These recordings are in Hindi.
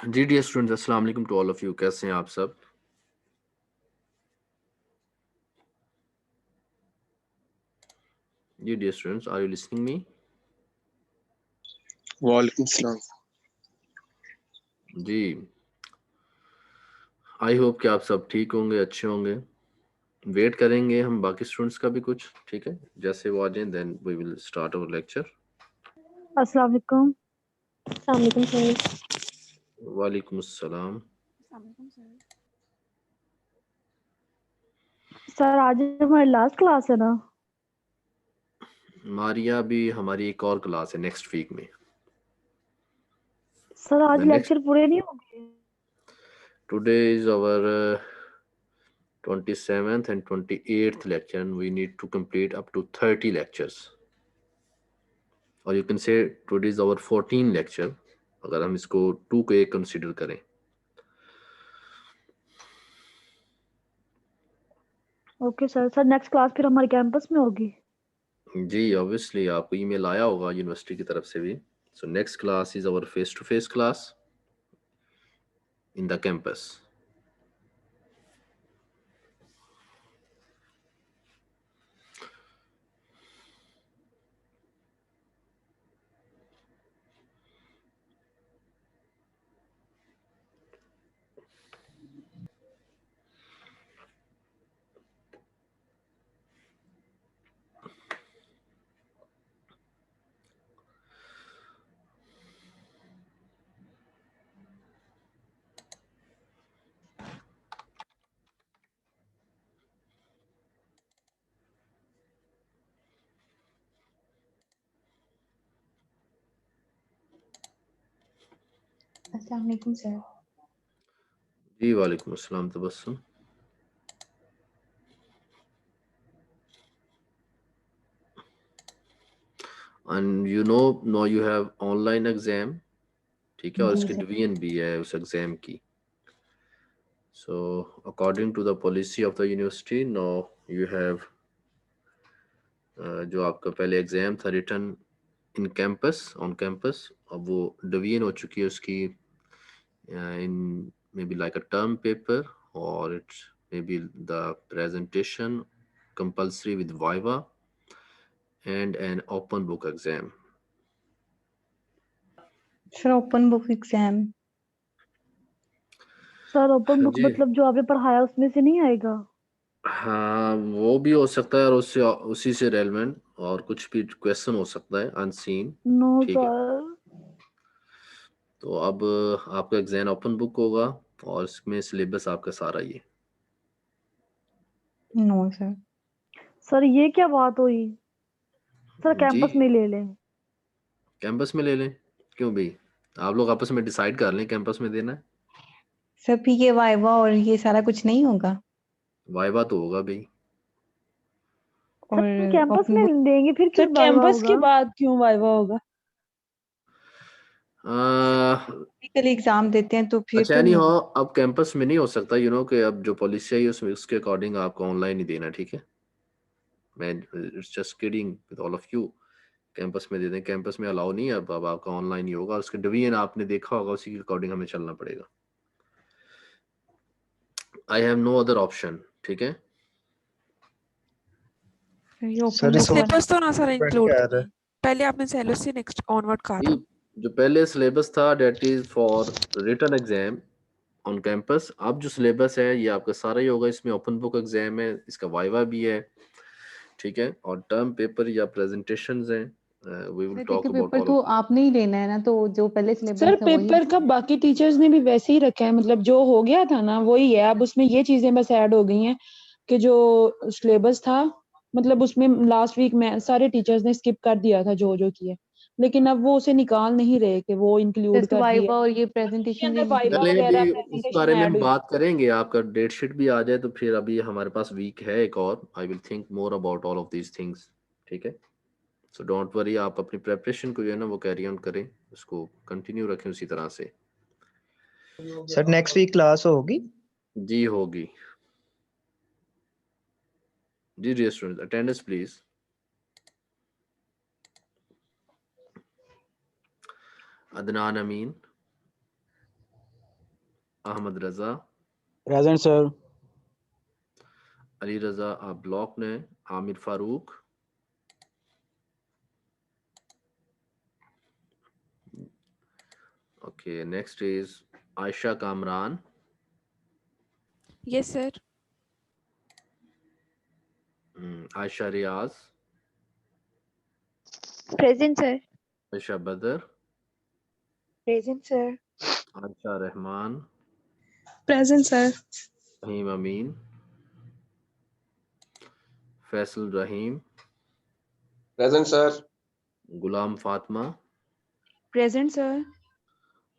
जी डियर स्टूडेंट्स, अस्सलाम वालेकुम टू ऑल ऑफ यू। कैसे हैं आप सब? जी dear students, are you listening me? वालेकुम सलाम। जी, आई होप कि आप सब ठीक होंगे, अच्छे होंगे। वेट करेंगे हम बाकी स्टूडेंट्स का भी कुछ, ठीक है? जैसे वो आ जाएं then we will start our lecture. अस्सलाम वालेकुम। अस्सलाम वालेकुम सर। वालेकुम अस्सलाम। सर आज हमारी लास्ट क्लास है ना? मारिया भी हमारी एक और क्लास है नेक्स्ट वीक में। सर आज The next लेक्चर पूरे नहीं होंगे? today is our 27th and 28th lecture and we need to complete up to 30 lectures. और you can say today is our 14 lecture अगर हम इसको 2 को एक कंसीडर करें। Okay sir. Sir next class फिर हमारे कैंपस में होगी? जी ऑब्वियसली आपको ईमेल आया होगा यूनिवर्सिटी की तरफ से भी। So next class is our face to face class in the campus. अस्सलाम वालेकुम सर। जी वालेकुम अस्सलाम Tabassum. And you know no you have online exam, ठीक है? और जी इसकी सर। डिवीजन भी है उस एग्जाम की। So according to the policy of the university no you have जो आपका पहले एग्जाम था written in campus on campus, अब वो डिवीजन हो चुकी है उसकी in maybe like a term paper or it maybe the presentation compulsory with viva and an open book exam. Sir open book exam. Sir open book जी मतलब जो आपने पढ़ाया उसमें से नहीं आएगा? हाँ, वो भी हो सकता है और उससे उसी से रेलेवेंट और कुछ भी क्वेश्चन हो सकता है अनसीन, नो ठीक है? सर। तो अब आपका एग्जाम ओपन बुक होगा और इसमें सिलेबस आपका सारा ये। No sir. सर ये क्या बात हुई? सर जी कैंपस में ले लें। कैंपस में ले लें, क्यों भी? आप लोग आपस में डिसाइड कर लें कैंपस में देना है। सर पी के वाइवा और ये सारा कुछ नहीं होगा? वाइवा तो होगा भाई। सर और कैंपस ओपन में बुक। देंगे फिर सर क्यों वाइवा कैंपस के होगा? बाद क्यों वाइवा होगा? कल एग्जाम देते हैं तो फिर अच्छा तो नहीं नहीं हो, होगा। अब कैंपस में नहीं हो सकता, यू नो कि अब जो पॉलिसी है उसमें उसके अकॉर्डिंग आपको ऑनलाइन ही देना, ठीक है? मैं it's just kidding with all of you. Campus में दे दें, कैंपस में अलाउ नहीं है, अब आपका ऑनलाइन ही होगा। उसके डिवीजन आपने देखा होगा, उसी के अकॉर्डिंग हमें चलना पड़ेगा। I have no other option, ठीक है? सर ये ओपन सर बुक इस वाला सिलेबस तो ना सर डिपेंड इंक्लूड क्या नहीं है। पहले आपने सेलोस से नेक्स्ट ऑनवर्ड कहा जी, था। जो पहले सिलेबस था that is for written exam on campus. अब जो सिलेबस है ये आपका सारा ही होगा, इसमें ओपन बुक एग्जाम है, इसका वाइवा भी है, ठीक है? और टर्म पेपर या प्रेजेंटेशंस हैं। वी विल सर टॉक देखिए अबाउट पेपर ऑल तो ऑफ। आपने ही लेना है ना, तो जो पहले सिलेबस सर है वही। पेपर का बाकी टीचर्स ने भी वैसे ही रखा है, मतलब जो हो गया था ना वही है। अब उसमें ये चीजें बस ऐड हो गई हैं कि जो सिलेबस था, मतलब उसमें लास्ट वीक में सारे टीचर्स ने स्किप कर दिया था जो किए, लेकिन अब वो उसे निकाल नहीं रहे कि वो इंक्लूड जैसे कर दिए। वाइवा और ये उसके प्रेजेंटेशन अंदर वाइवा चलें वगैरह अभी उस प्रेजेंटेशन बारे में ऐड हम हुई। बात करेंगे, आपका डेट शीट भी आ जाए तो फिर अभी हमारे पास वीक है एक और। I will think more about all of these things, ठीक है? सो डोंट वरी, आप अपनी प्रेपरेशन को जो है ना वो कैरी ऑन करें, उसको कंटिन्यू रखें उसी तरह से। सर नेक्स्ट वीक क्लास होगी? जी होगी। जी dear students, attendance please. Adnan Amin, Ahmad Raza, Present, sir. Ali Raza आप ब्लॉक ने, Aamir Farooq, okay, next is Aisha Kamran, Yes, sir. Aisha Riaz, Present, sir. Aisha Badr, Present, sir. Aisha Rahman, Present, sir. Rahim Amin, Faisal Rahim, Present, sir. Gulam Fatma, Present, sir.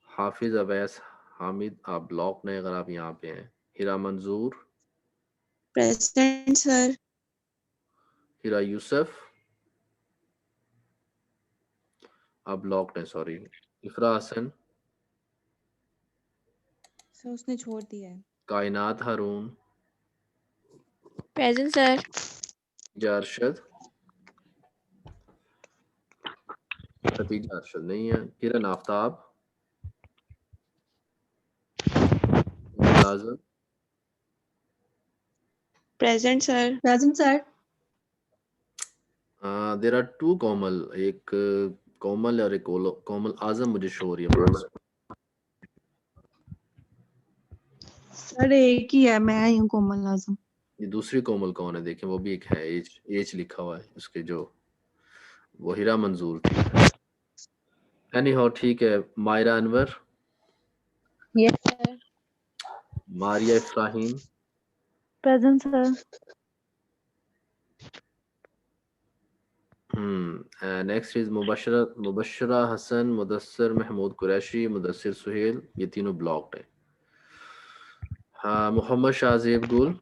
हाफिज अवैस हामिद आप ब्लॉक ने अगर आप यहाँ पे हैं, हिरा मंजूर, Present, sir. हिरा यूसुफ आप ब्लॉक ने, सॉरी, इफरा हसन, सर उसने छोड़ दिया है। Kainat Haroon, Present, sir. अरशद, खतीजा अरशद नहीं है, Kiran Aftab, Mulazim, Present, sir. Present, sir. There are two Komal, एक कोमल और एक कोमल आजम मुझे शो हो रही है। सर एक ही है, मैं ही हूँ कोमल आजम। ये दूसरी कोमल कौन है, देखें, वो भी एक है, एच लिखा हुआ है उसके, जो वो हिरा मंजूर थी। एनी हाउ ठीक है, Maira Anwar, Yes, sir. Maria Ifrahim, Present, sir. Next is Mubashra Hasan, Mudassar Mahmood Qureshi, Mudassir Suhail, ये तीनों ब्लॉक्ड है। हाँ, मोहम्मद शाहजेब गुल,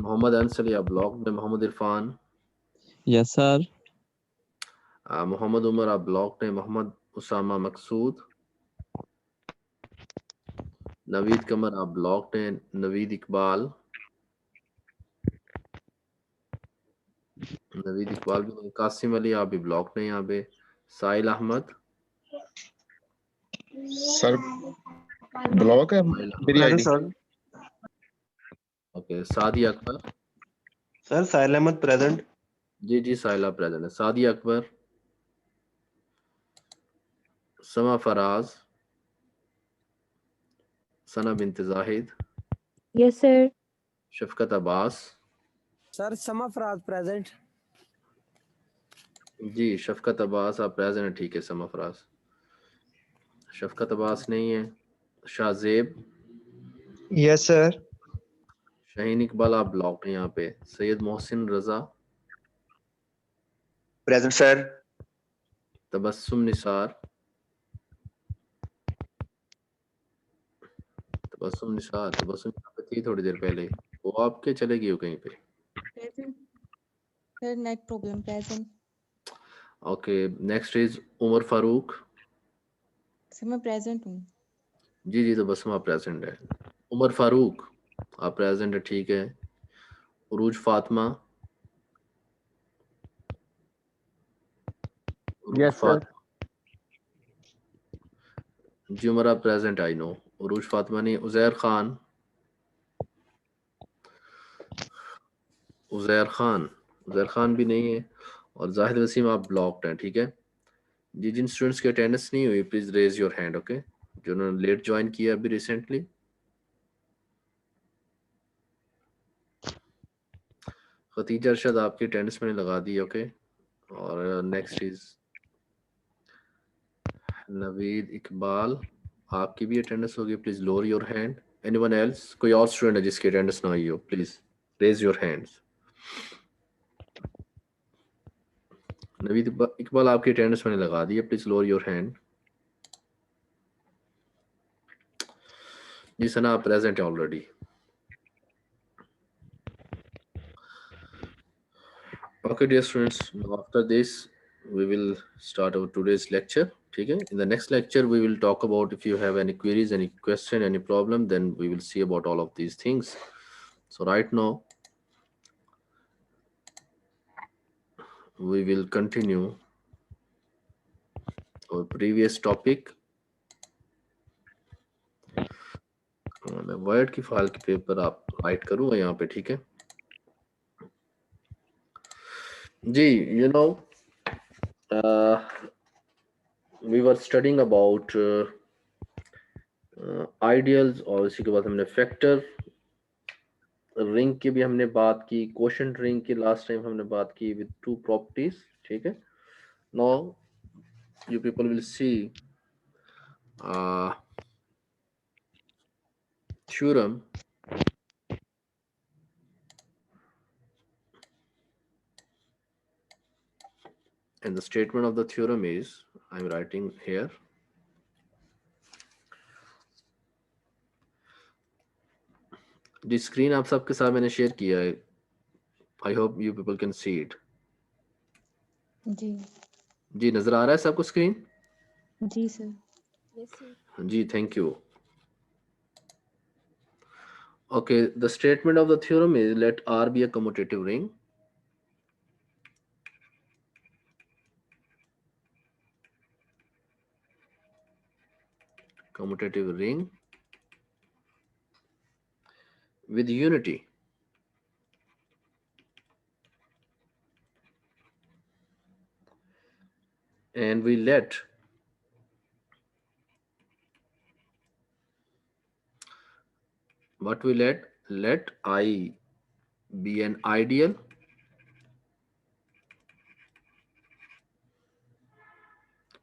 मोहम्मद अंसल या ब्लॉक्ड है, मोहम्मद इरफान, Yes, sir. मोहम्मद उमर आप ब्लॉक्ड है, मोहम्मद उसामा मकसूद, नवीद कमर आप ब्लॉक्ड है, नवीद इकबाल भी नहीं, कासिम अली आप भी ब्लॉक्ड है यहाँ पे, साहिल अहमद, सर ब्लॉक है मेरी आईडी। ओके, सादी अकबर, सर साहिल अहमद प्रेजेंट। जी साहिला प्रेजेंट है, सादी अकबर, समा फराज, सना बिनत जाहिद, Yes, sir. शफकत Abbas, Sir, Sama Fraz present. जी शफकत अब्बास आप प्रेजेंट है, ठीक है, समा फराज, शफकत अब्बास नहीं है, शाहजेब, यस सर। शाहीन इकबाल आप ब्लॉक है यहाँ पे, सैयद मोहसिन रजा, प्रेजेंट सर। तबस्सुम निसार, तबस्सुम यहाँ पे थी थोड़ी देर पहले, वो आपके चले गई हो कहीं पे। Present sir, net problem. Present. Okay, next is Umar Farooq, sir मैं प्रेजेंट हूँ। जी तबस्सुम आप प्रेजेंट है, उमर फारूक आप प्रेजेंट है, ठीक है, उरूज फातिमा, Yes, sir. जी उमर आप प्रेजेंट, आई नो, उरूज फातिमा नहीं, उजैर खान भी नहीं है, और जाहिद वसीम आप ब्लॉक्ड हैं, ठीक है जी। जिन स्टूडेंट्स की अटेंडेंस नहीं हुई please raise your hand, okay, जिन्होंने लेट ज्वाइन किया अभी रिसेंटली। खतीजा अरशद आपकी अटेंडेंस मैंने लगा दी, ओके, और नेक्स्ट इज नवीद इकबाल, आपकी भी अटेंडेंस होगी, please lower your hand. Anyone else, कोई और स्टूडेंट है जिसकी अटेंडेंस ना हुई हो, please raise your hands. Naveed Iqbal आपकी अटेंडेंस मैंने लगा दी है, प्लीज लोअर योर हैंड। जी सना आप प्रेजेंट है already. Okay, dear students, now after this we will start our today's lecture, ठीक है। In the next lecture we will talk about, if you have any queries, any question, any problem, then we will see about all of these things. So right now we will continue previous topic, मैं वर्ड की फाइल के पेपर आप राइट करूंगा यहाँ पे, ठीक है जी। You know we were studying about ideals, और इसी के बाद हमने फैक्टर रिंग की भी हमने बात की, क्वोशंट रिंग की लास्ट टाइम हमने बात की विद 2 प्रॉपर्टीज, ठीक है। Now you people will see theorem, and the statement of the theorem is, I'm writing here, the screen आप सबके साथ मैंने शेयर किया है, I hope you people can see it। जी नजर आ रहा है सबको स्क्रीन? जी सर। जी, thank you। Okay, the statement of the theorem is, let R be a commutative ring with unity and we let let I be an ideal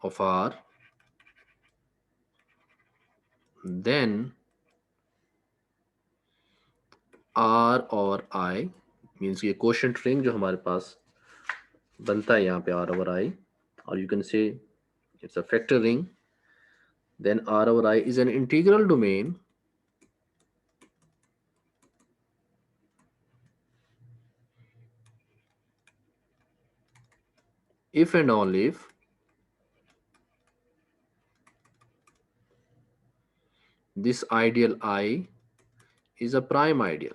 of R, then R और I means ये quotient ring जो हमारे पास बनता है यहाँ पे R over I, or you can say it's a factor ring, then R over I is an integral domain if and only if this ideal I is a prime ideal।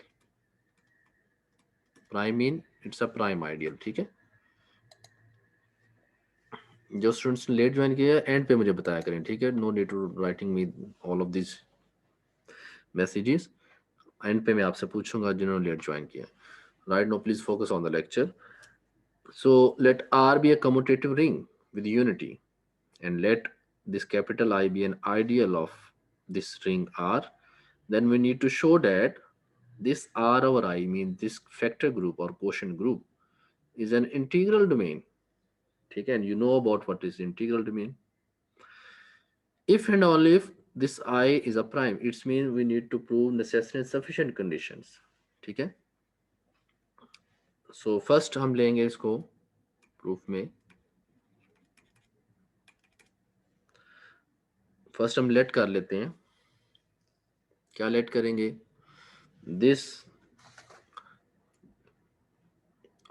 Prime mean it's a prime ideal, ठीक है। जो स्टूडेंट्स लेट ज्वाइन किया है एंड पे मुझे बताया करें, ठीक है। No need to writing me all of this messages, end पे मैं आपसे पूछूंगा जिन्होंने लेट ज्वाइन किया। Right no please focus on the lecture. So let R be a commutative ring with unity and let this capital I be an ideal of this ring R, then we need to show that this R over I means this factor group or quotient group is an integral domain, ठीक है। and you know about what is integral domain। if and only if this I is a prime, it means we need to prove necessary and sufficient conditions, ठीक है। so first हम लेंगे इसको प्रूफ में, फर्स्ट हम लेट कर लेते हैं। क्या लेट करेंगे? दिस,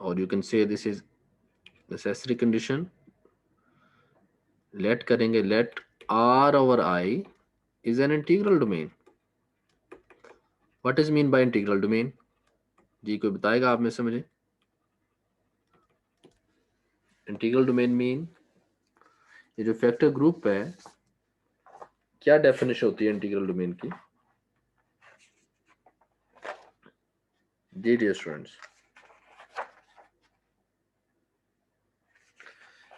और you can say this is necessary condition. Let करेंगे let R over I is an integral domain। What is mean by integral domain? जी कोई बताएगा आप में से मुझे? इंटीग्रल डोमेन मीन ये जो फैक्टर ग्रुप है, क्या डेफिनेशन होती है इंटीग्रल डोमेन की? जी dear students,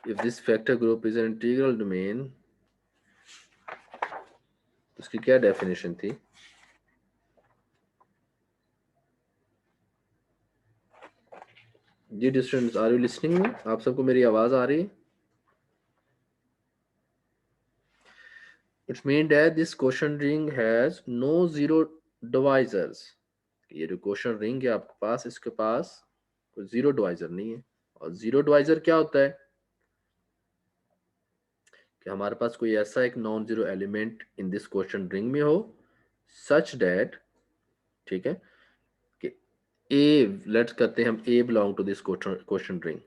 if this factor group is an integral domain, उसकी क्या डेफिनेशन थी? जी dear students, are you listening me? आप सबको मेरी आवाज आ रही है? It means that this quotient ring has no zero divisors। ये जो क्वोशंट रिंग है आपके पास, इसके पास कोई जीरो डिवाइजर नहीं है। और जीरो डिवाइजर क्या होता है? कि हमारे पास कोई ऐसा एक non zero element in this quotient ring में हो सच दैट, ठीक है, कि ए, लेट्स करते हैं हम a belong to this quotient ring,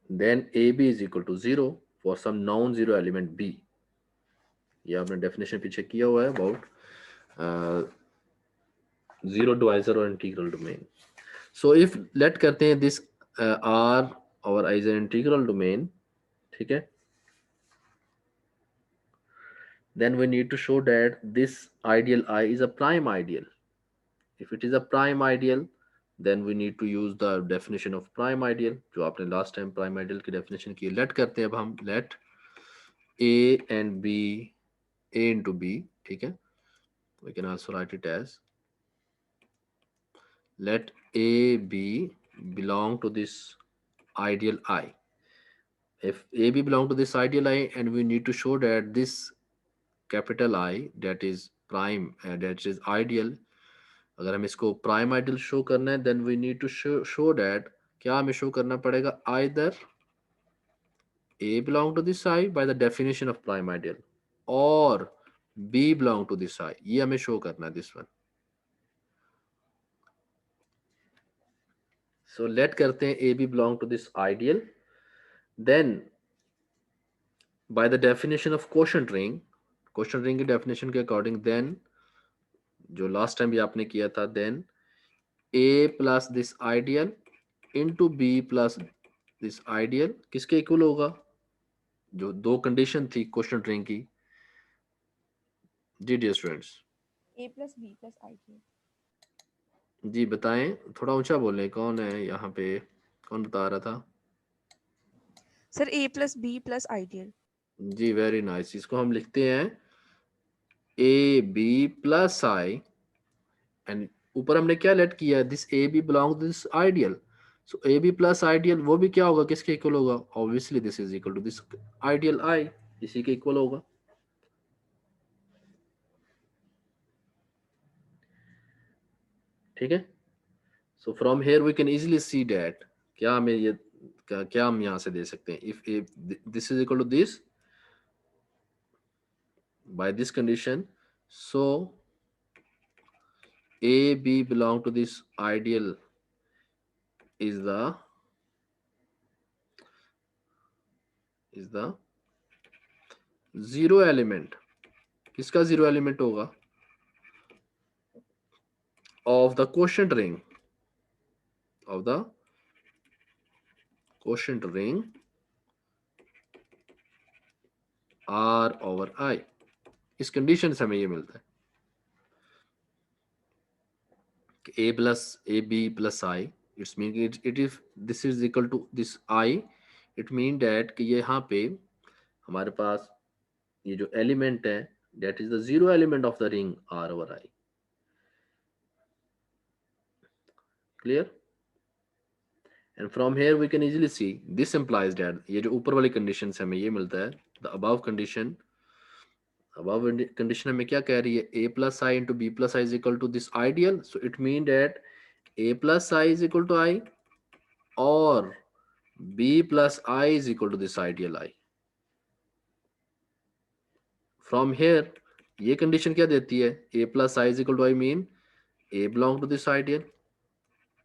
then a b is equal to 0 for some non zero element b. ये आपने डेफिनेशन पीछे किया हुआ है अबाउट जीरो डिवाइजर और integral domain. So if let करते हैं this R our I is an integral domain, ठीक है, then we need to show that this ideal I is a prime ideal. If it is a prime ideal, then we need to use the definition of prime ideal, जो आपने last time prime ideal की definition की. Let करते हैं अब हम, let A and B, A into B, ठीक है, we can also write it as let A, B belong to this ideal I. If A, B belong to this ideal I, and we need to show that this capital I, that is prime and that is ideal, अगर हम इसको prime ideal show करना है, then we need to show that क्या हमें show करना पड़ेगा, either A belong to this I by the definition of prime ideal or B belong to this I. ये हमें show करना है, this one. So let करते हैं A, B belong to this ideal. Then by the definition of quotient ring की definition के according, then जो last time भी आपने किया था, then A plus this ideal into B plus this ideal किसके इक्वल होगा, जो दो कंडीशन थी क्वेश्चन ring की. जी dear students, A plus B plus ideal. जी बताएं, थोड़ा ऊंचा बोलें, कौन है यहाँ पे, कौन बता रहा था? Sir A plus B plus ideal. जी वेरी नाइस. इसको हम लिखते हैं A B plus I, and ऊपर हमने क्या लेट किया है, this A B belong to this ideal. So A B plus ideal वो भी क्या होगा, किसके इक्वल होगा, obviously this is equal to this ideal I, इसी के इक्वल होगा. ठीक है. So from here we can easily see that क्या हमें ये क्या हम यहाँ से दे सकते हैं, if A this is equal to this by this condition, so A, B belong to this ideal is the zero element. किसका zero element होगा, of the quotient ring, R over I. इस कंडीशन से हमें ये मिलता है कि A plus A B plus I, it's mean it if this is equal to this I, it mean that कि ये यहाँ पे हमारे पास ये जो एलिमेंट है that is the zero element of the ring R over I. Clear. And from here we can easily see this implies that ये जो ऊपर वाली कंडीशन से हमें ये मिलता है, द अबव कंडीशन हमें क्या कह रही है, a plus I into b plus I is equal to this ideal. So it means that a plus I is equal to I or b plus I is equal to this ideal I. From here ये कंडीशन क्या देती है, a plus I is equal to I mean a belong to this ideal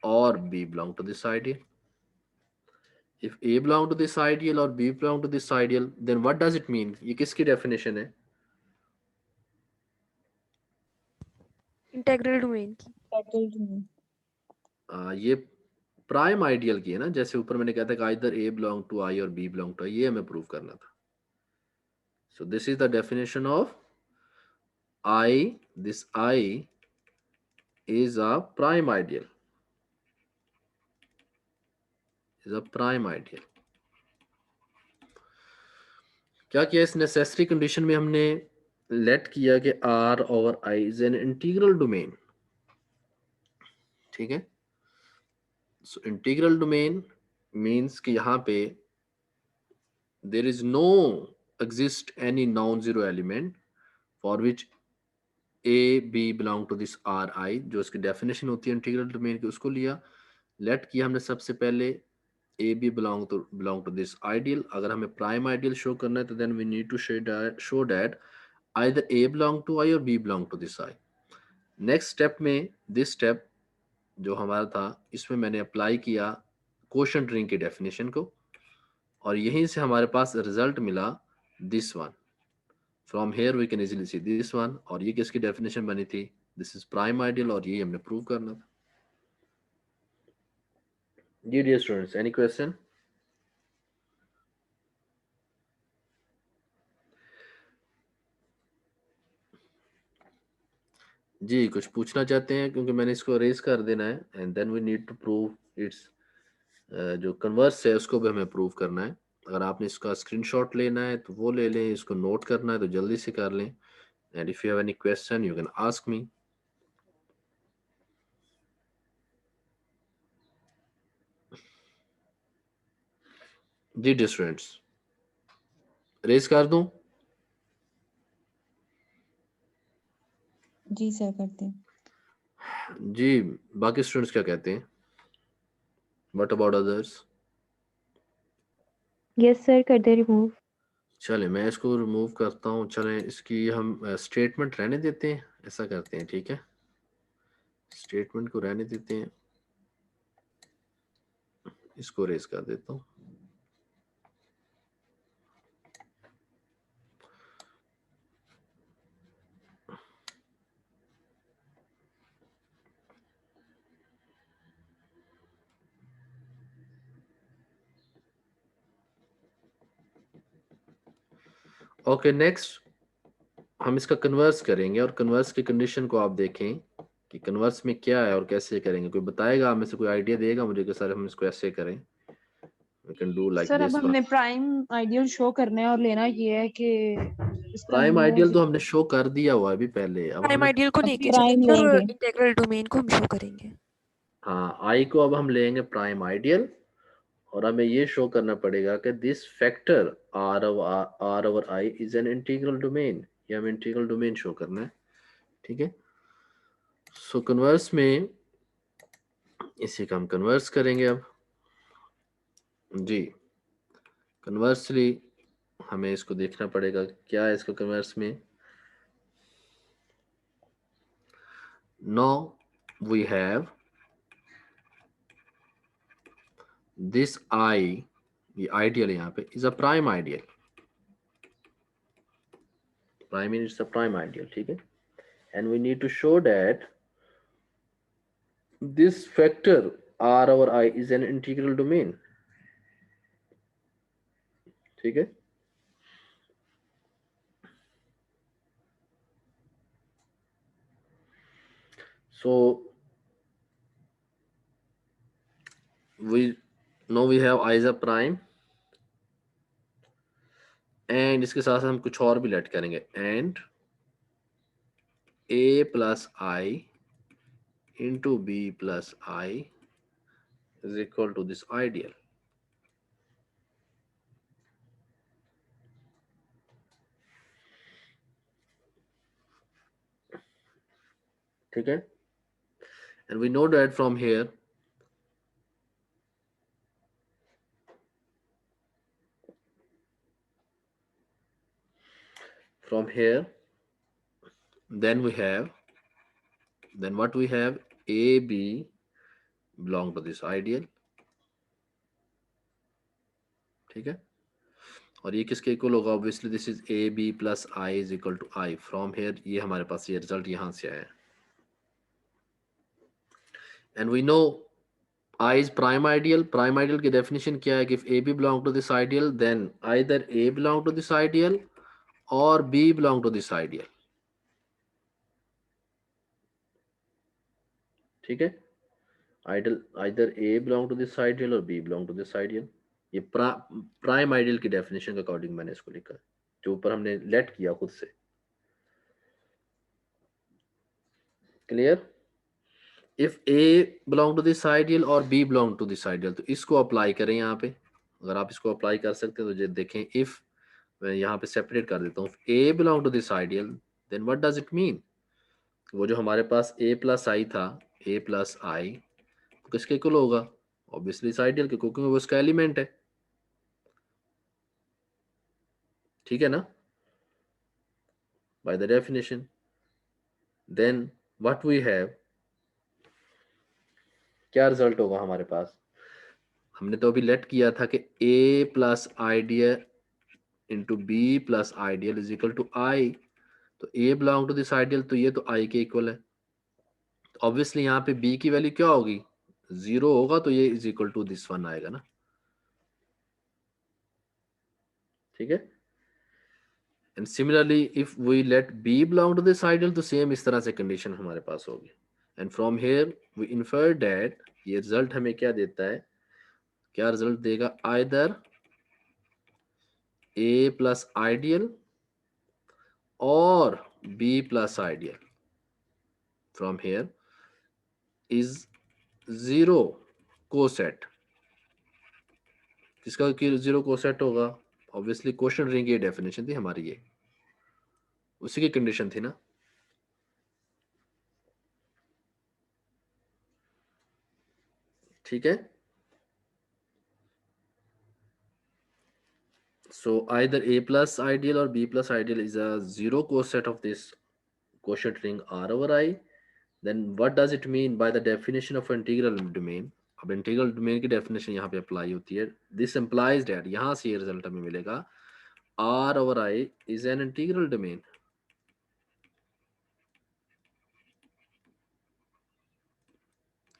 or b belong to this ideal. If a belong to this ideal or b belong to this ideal, then what does it mean, ये किसकी डेफिनेशन है, इंटीग्रल डोमेन की. ये प्राइम आइडियल की है ना, जैसे ऊपर मैंने कहा था कि either a belong to I और बी बिलोंग टू आई, ये हमें प्रूव करना था. So this is the definition of I, this I is a prime ideal, क्या किया इस नेसेसरी कंडीशन में, हमने लेट किया कि R over I is an integral domain. ठीक है. सो इंटीग्रल डोमेन मीन्स कि यहाँ पे there is no exist any non zero element for which A B belong to this R I, जो इसकी डेफिनेशन होती है इंटीग्रल डोमेन की, उसको लिया. लेट किया हमने सबसे पहले a B belong to this ideal. अगर हमें प्राइम आइडियल शो करना है तो then we need to show that either a belong to I और b belong to this I. Next step में, दिस स्टेप जो हमारा था, इसमें मैंने अप्लाई किया क्वोशंट रिंग की डेफिनेशन को, और यहीं से हमारे पास रिजल्ट मिला this one. From here we can easily see this one, और ये किसकी डेफिनेशन बनी थी, दिस इज प्राइम आइडियल, और ये हमने प्रूव करना था. जी डियर स्टूडेंट्स, एनी क्वेश्चन? जी कुछ पूछना चाहते हैं, क्योंकि मैंने इसको अरेज कर देना है and then we need to prove it's, जो कन्वर्स है उसको भी हमें प्रूव करना है। अगर आपने इसका स्क्रीनशॉट लेना है तो वो ले लें, इसको नोट करना है तो जल्दी से कर लें। And if you have any question you can ask me. जी स्टूडेंट्स, रेज कर दूं? जी सर करते हैं। जी बाकी स्टूडेंट्स क्या कहते हैं? What about others? Yes sir, कर दे रिमूव। चले मैं इसको रिमूव करता हूँ। चलें इसकी हम स्टेटमेंट रहने देते हैं, ऐसा करते हैं, ठीक है, स्टेटमेंट को रहने देते हैं, इसको रेज कर देता हूँ। ओके नेक्स्ट हम इसका कन्वर्स करेंगे, और कन्वर्स की कंडीशन को आप देखें कि कन्वर्स में क्या है और कैसे करेंगे। कोई बताएगा, आप में से कोई आइडिया देगा मुझे कि सर हम इसको ऐसे करें? We can do like sir अब दिस। हमने प्राइम आइडियल शो करना है और लेना ये है कि इसका प्राइम आइडियल यूज तो हमने शो कर दिया हुआ है अभी पहले। अब प्राइम हमें, आइडियल को अब लेके प्राइम चलेंगे और लेंगे। इंटीग्रल डोमेन को हम शो करेंगे। हाँ आई को अब हम लेंगे प्राइम आइडियल, और हमें ये शो करना पड़ेगा कि this factor R over I is an integral domain. ये हमें इंटीग्रल डोमेन शो करना है, ठीक है। सो कन्वर्स में इसी का हम कन्वर्स करेंगे अब। जी कन्वर्सली हमें इसको देखना पड़ेगा क्या है इसका कन्वर्स में। Now we have this I, the ideal यहाँ पे is a prime ideal. Prime means it's a prime ideal, ठीक है। And we need to show that this factor R over I is an integral domain, ठीक है। So we now we have I is a prime, and इसके साथ हम कुछ और भी लेट करेंगे, and A plus I into B plus I is equal to this ideal, ठीक है। And we know that from here then what we have, A B belong to this ideal, ठीक है। और ये किसके इक्वल होगा? Obviously this is a B plus I is equal to I. From here ये हमारे पास ये रिजल्ट यहां से आया। And we know I is prime ideal. Prime ideal की डेफिनेशन क्या है कि if a B belong to this ideal then either a belong to this ideal और b belong to this ideal, ठीक है। Ideal either a belong to this ideal और b belong to this ideal. ये प्राइम आइडियल की डेफिनेशन के अकॉर्डिंग मैंने इसको लिखा, जो ऊपर हमने लेट किया खुद से। Clear? If a belong to this ideal और b belong to this ideal, तो इसको अप्लाई करें यहाँ पे। अगर आप इसको अप्लाई कर सकते हैं तो जो देखें, इफ मैं यहाँ पे सेपरेट कर देता हूँ, a belong to this ideal then what does it mean? वो जो हमारे पास ए प्लस आई था, ए प्लस आई किसके इक्वल होगा? ऑब्वियसली इस आइडियल के, क्योंकि वो उसका एलिमेंट है, ठीक है ना, by the definition. Then what we have, क्या रिजल्ट होगा हमारे पास? हमने तो अभी लेट किया था कि a plus ideal into b plus ideal is equal to I. तो a belong to this ideal, तो ये तो i के इक्वल है। तो ऑब्वियसली यहाँ पे b की वैल्यू क्या होगी? 0 होगा, तो ये is equal to this one आएगा ना, ठीक है। And similarly if we let B belong to this ideal तो सेम इस तरह से कंडीशन हमारे पास होगी। And from here we infer that ये रिजल्ट हमें क्या देता है, क्या रिजल्ट देगा, आइदर ए प्लस आइडियल और B plus ideal from here is zero coset. किसका जीरो कोसेट होगा, ऑब्वियसली क्वेश्चन रिंग, ये डेफिनेशन थी हमारी, ये उसी की कंडीशन थी ना। ठीक है, so either a plus ideal or b plus ideal is a zero coset of this quotient ring R over I. Then what does it mean by the definition of integral domain? अब इंटीग्रल डोमेन की डेफिनेशन यहाँ पे अप्लाई होती है। दिस इम्प्लाइज दैट, यहाँ से ये रिजल्ट हमें मिलेगा, R over I is an integral domain।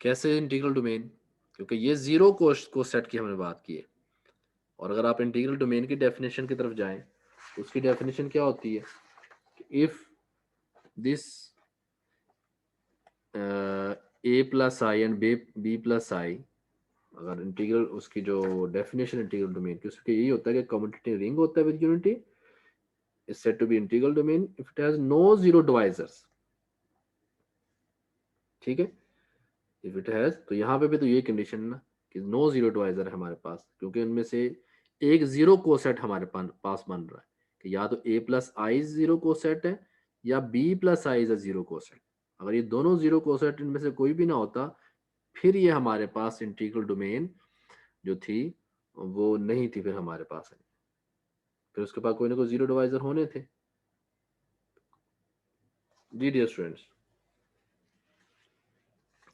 कैसे इंटीग्रल डोमेन, क्योंकि ये जीरो कोसेट की हमने बात की है। और अगर आप इंटीग्रल डोमेन की डेफिनेशन की तरफ जाएं, उसकी डेफिनेशन क्या होती है, if this a plus I and b plus I, अगर इंटीग्रल, उसकी जो डेफिनेशन इंटीग्रल डोमेन की, उसके यही होता है कि कम्यूटेटिव रिंग होता है with unity is said to be integral domain if it has no zero divisors. ठीक है, इफ इट हैज, तो यहाँ पे भी तो ये कंडीशन है ना कि नो जीरो डिवाइजर है हमारे पास, क्योंकि उनमें से एक जीरो कोसेट हमारे पास बन रहा है कि या तो A plus I zero coset है या B plus I is a zero coset. अगर ये दोनों जीरो कोसेट इनमें से कोई भी ना होता, फिर ये हमारे पास इंटीग्रल डोमेन जो थी वो नहीं थी, फिर हमारे पास है, फिर उसके पास कोई ना कोई जीरो डिवाइजर होने थे। जी डियर स्टूडेंट्स,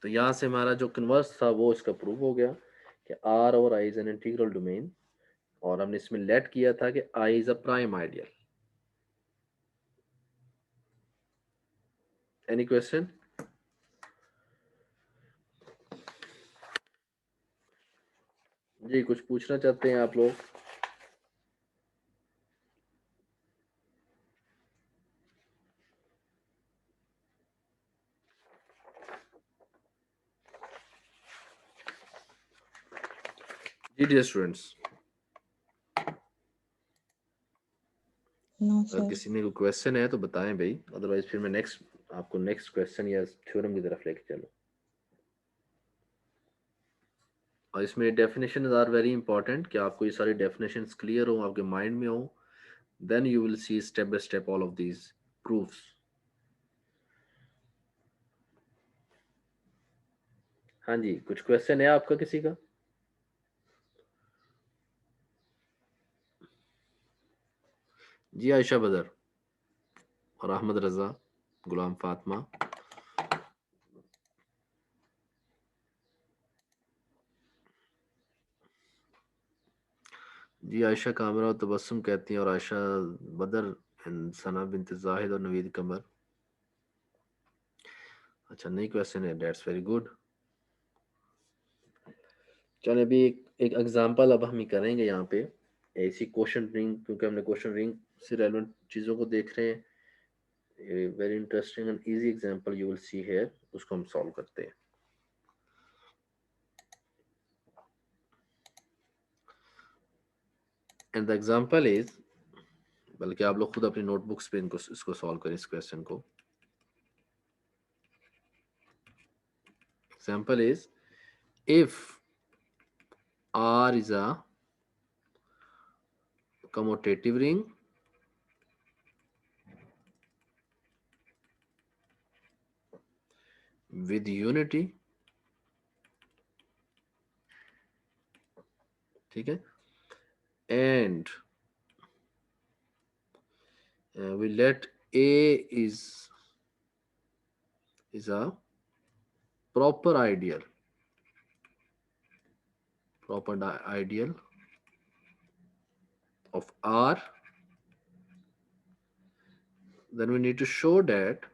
तो यहाँ से हमारा जो कन्वर्स था वो इसका प्रूव हो गया कि R और I is an integral domain, और हमने इसमें लेट किया था कि I is a prime ideal. Any question? जी कुछ पूछना चाहते हैं आप लोग? जी डियर स्टूडेंट्स, नो अगर सर। किसी ने कोई क्वेश्चन है तो बताएं भाई, अदरवाइज फिर मैं आपको नेक्स्ट क्वेश्चन या थ्योरम की तरफ लेके चलूं। और इसमें डेफिनेशन आर वेरी इंपॉर्टेंट, कि आपको ये सारी डेफिनेशंस क्लियर हो, आपके माइंड में हो, then you will see step by step all of these proofs. हाँ जी, कुछ क्वेश्चन है आपका किसी का? जी आयशा बदर और अहमद रजा, गुलाम फातिमा। जी आयशा कामरा और तबस्सुम कहती हैं, और आयशा बदर, सना बिनत जाहिद और नवीद कमर। अच्छा, नई क्वेश्चन है, दैट्स वेरी गुड। चलो अभी एक एग्जांपल अब हम ही करेंगे यहाँ पे, ऐसी क्वेश्चन रिंग, क्योंकि हमने क्वेश्चन रिंग से रेलेवेंट चीज़ों को देख रहे हैं। Very interesting and easy example you will see here, उसको हम सॉल्व करते हैं। एंड द एग्जांपल इज, बल्कि आप लोग खुद अपनी नोटबुक्स पे इसको सॉल्व करें इस क्वेश्चन को। Example is, if R is a commutative ring with unity, ठीक है, and we let A is a proper ideal of R, then we need to show that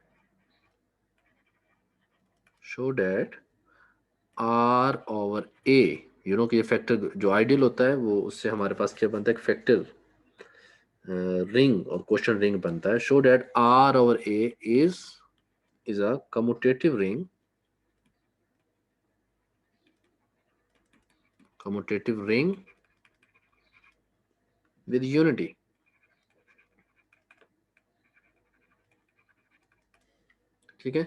R over A, कि ये फैक्टर जो आइडियल होता है वो, उससे हमारे पास क्या बनता है, एक फैक्टर रिंग और क्वेश्चन रिंग बनता है. Show that R over A is a commutative ring. Commutative ring with unity. ठीक है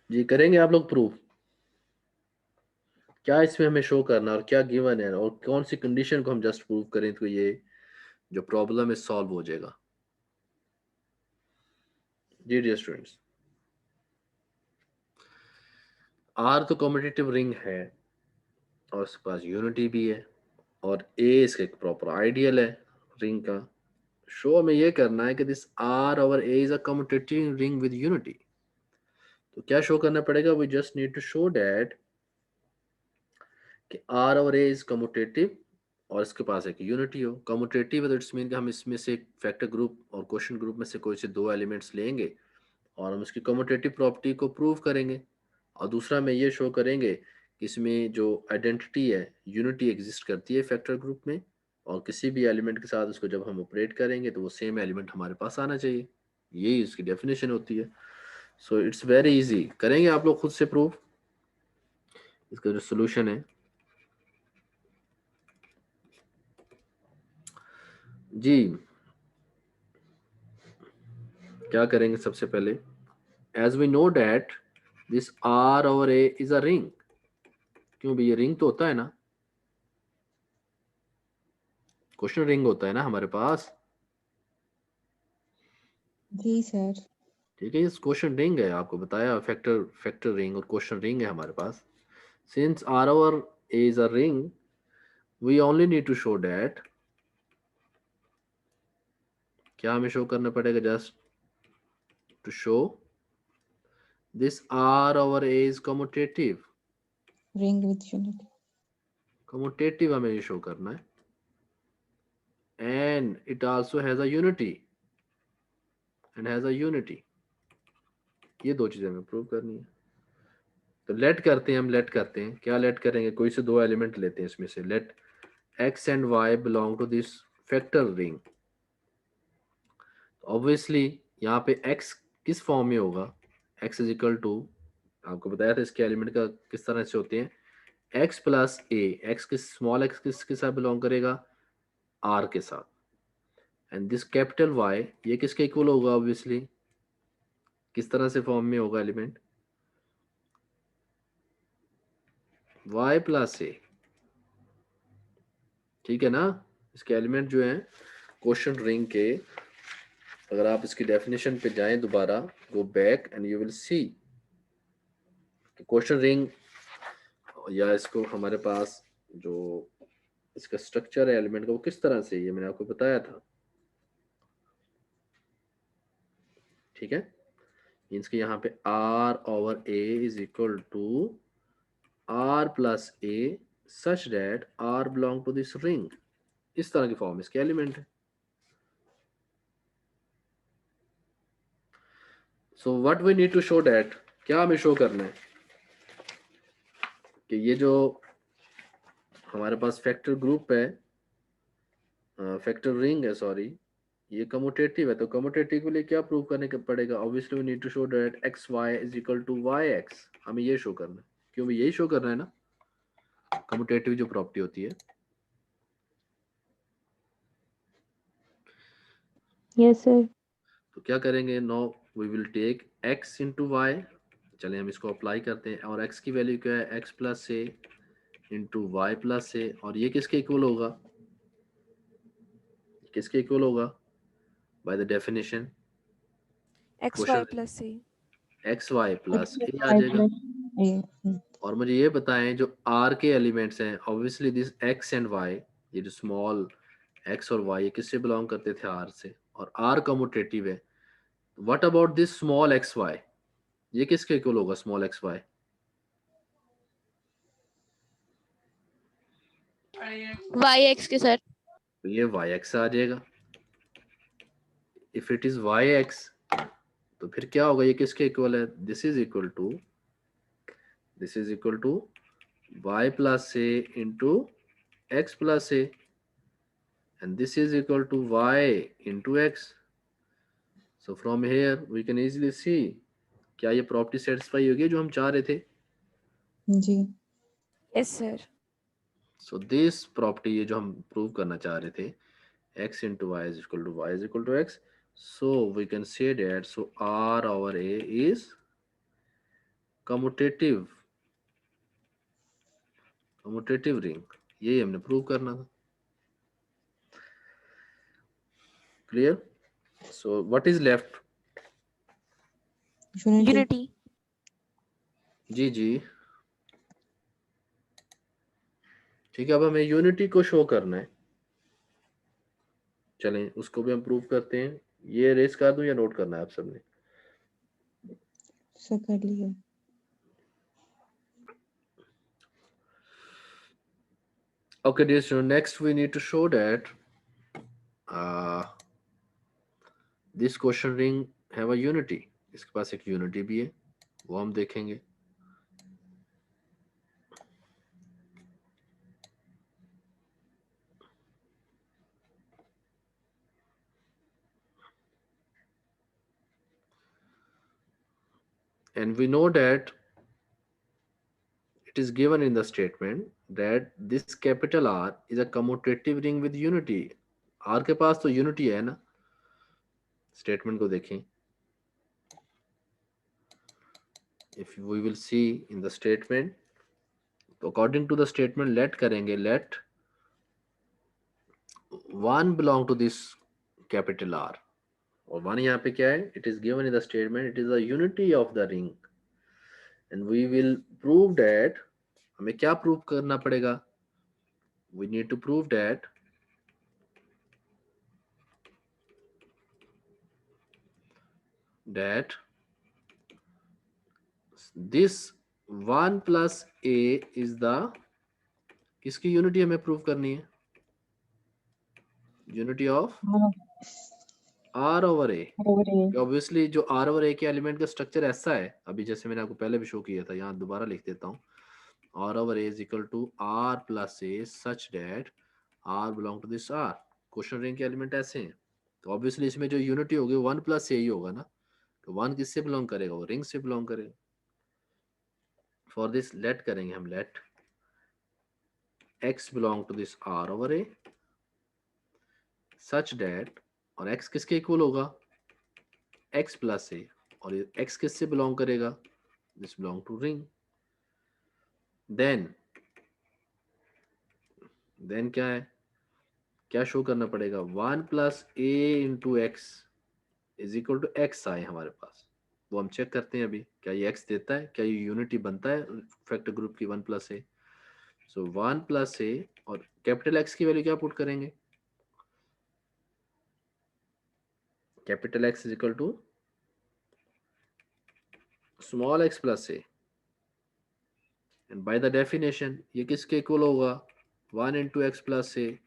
जी. करेंगे आप लोग प्रूफ? क्या इसमें हमें शो करना और क्या गिवन है और कौन सी कंडीशन को हम जस्ट प्रूव करें तो ये जो प्रॉब्लम है सॉल्व हो जाएगा. जी डियर स्टूडेंट्स, आर तो कॉम्पिटिटिव रिंग है और उसके पास यूनिटी भी है और ए इसका एक प्रॉपर आइडियल है रिंग का. शो हमें ये करना है कि this R over A is a commutative ring with unity. तो क्या शो करना पड़ेगा? We just need to show that कि R over A is commutative और इसके पास एक यूनिटी हो. कम्यूटेटिव है तो इट्स मीन कि हम इसमें से एक फैक्टर ग्रुप और क्वेश्चन ग्रुप में से कोई से दो एलिमेंट्स लेंगे और हम उसकी कम्यूटेटिव प्रॉपर्टी को प्रूव करेंगे. और दूसरा में ये शो करेंगे कि इसमें जो आइडेंटिटी है यूनिटी एग्जिस्ट करती है फैक्टर ग्रुप में और किसी भी एलिमेंट के साथ उसको जब हम ऑपरेट करेंगे तो वो सेम एलिमेंट हमारे पास आना चाहिए. यही इसकी डेफिनेशन होती है. So it's very easy. करेंगे आप लोग खुद से प्रूफ. इसका जो सोल्यूशन है जी, क्या करेंगे सबसे पहले? As we know that this R over A is a ring. क्यों भी ये रिंग तो होता है ना, क्वेश्चन रिंग होता है ना हमारे पास. जी सर. ठीक है, इस क्वेश्चन रिंग है, आपको बताया फैक्टर रिंग और क्वेश्चन रिंग है हमारे पास. Since R over A is a ring we only need to show that. क्या हमें शो करना पड़ेगा? Just to show this R over A is commutative. Ring with unity. Commutative हमें ये शो करना है and it also has a unity and has a unity. ये दो चीजें हमें प्रूव करनी है. तो लेट करते हैं, हम लेट करते हैं. क्या लेट करेंगे? कोई से दो एलिमेंट लेते हैं इसमें से. Let x and y belong to this factor ring. Obviously यहाँ पे x किस फॉर्म में होगा? x इज इक्वल टू, आपको बताया था इसके एलिमेंट का किस तरह से होते हैं. x प्लस ए. x किस स्मॉल x किसके साथ बिलोंग करेगा? r के साथ. एंड दिस कैपिटल y ये किसके इक्वल होगा? ऑब्वियसली किस तरह से फॉर्म में होगा एलिमेंट? y प्लस ए. ठीक है ना. इसके एलिमेंट जो हैं क्वेश्चन रिंग के, अगर आप इसकी डेफिनेशन पे जाएं दोबारा, गो back and you will C question ring या इसको हमारे पास जो इसका स्ट्रक्चर है एलिमेंट का वो किस तरह से, ये मैंने आपको बताया था. ठीक है, मीन्स कि यहाँ पे r over a is equal to r plus A such that r belong to this ring. इस तरह की फॉर्म इसके एलिमेंट है. So what we need to show that, क्या हमें शो करना है कि ये जो हमारे पास फैक्टर ग्रुप है, फैक्टर रिंग है सॉरी, ये कम्यूटेटिव है. तो कम्यूटेटिव के लिए क्या प्रूव करने का पड़ेगा? Obviously we need to show that X Y is equal to Y X. हमें ये शो करना है. क्यों भी यही शो करना है ना, कम्यूटेटिव जो प्रॉपर्टी होती है. Yes sir. तो क्या करेंगे? No we will take x into Y. चले हम इसको अप्लाई करते हैं. और x की वैल्यू क्या है? x प्लस ए इंटू वाई प्लस ए. और ये किसके इक्वल होगा? किसके इक्वल होगा by the definition? X y plus c. X y plus a आ जाएगा. और मुझे ये बताएं जो r के एलिमेंट्स हैं, obviously this x and y, ये जो स्मॉल x और y ये किससे बिलोंग करते थे? r से. और r कम्यूटेटिव है. What about this small X Y? ये किसके इक्वल होगा? Small X Y Y X के सर. तो ये वाई एक्स आ जाएगा. If it is Y X तो फिर क्या होगा? ये किसके इक्वल है? This is equal to Y plus A into X plus A. and this is equal to y into x. So from here we can easily see क्या ये प्रॉपर्टी सेटिस्फाई होगी जो हम चाह रहे थे. जी. Yes, sir. So this property ये जो हम प्रूव करना चाह रहे थे, x into y is equal to x. So we can say that so R over A is commutative ring. यही हमने प्रूव करना था. Clear? So what is left? Unity. जी ठीक है. अब हमें यूनिटी को शो करना है. चलें उसको भी हम प्रूव करते हैं. ये रेस कर दूं या नोट करना है आप सबने? सर कर लिया. Okay, dear student, next we need to show that this quotient ring have a unity. इसके पास एक unity भी है, वो हम देखेंगे. And we know that it is given in the statement that this capital R is a commutative ring with unity. R के पास तो unity है ना. Statement को देखें. If we will see in the statement, according to the statement, let करेंगे, let 1 belong to this capital R. और 1 यहाँ पे क्या है? It is given in the statement, it is the unity of the ring. And we will prove that, हमें क्या prove करना पड़ेगा? We need to prove that this 1 plus A is the, किसकी unity हमें prove करनी है? Unity of R over A. Obviously जो R over A के एलिमेंट का स्ट्रक्चर ऐसा है, अभी जैसे मैंने आपको पहले भी शो किया था, यहाँ दोबारा लिख देता हूँ. R over A is equal to R plus A such that R belong to this R. Question ring के एलिमेंट ऐसे हैं, तो ऑब्वियसली इसमें जो यूनिटी होगी 1 प्लस ए ही होगा ना. तो 1 किससे बिलोंग करेगा? वो रिंग से बिलोंग करेगा. फॉर दिस लेट करेंगे हम, let x belong to this R over A such that, और x किसके इक्वल होगा? x प्लस ए. और ये x किससे बिलोंग करेगा? This belong to ring. Then क्या है? क्या शो करना पड़ेगा? 1 plus A into X is equal to X आए हमारे पास. वो हम चेक करते हैं अभी, क्या ये x देता है, क्या ये यूनिटी बनता है फैक्टर ग्रुप की 1 प्लस ए. सो 1 प्लस ए और कैपिटल x की वैल्यू क्या पुट करेंगे? Capital X is equal to small x plus A. And by the definition ये किसके इक्वल होगा? 1 into X plus A,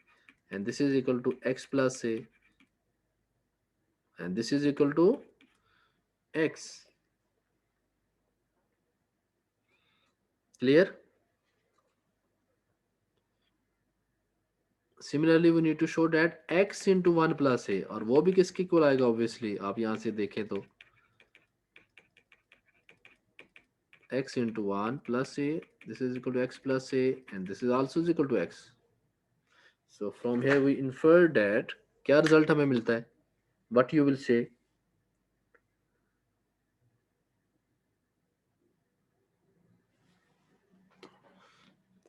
and this is equal to x plus a, and this is equal to x. Clear? Similarly we need to show that x into 1 plus a, और वो भी किसके इक्वल आएगा? ऑब्वियसली आप यहां से देखें तो x into 1 plus a, this is equal to x plus a, and this is also equal to x. So from here we infer that क्या रिजल्ट हमें मिलता है? What you will say?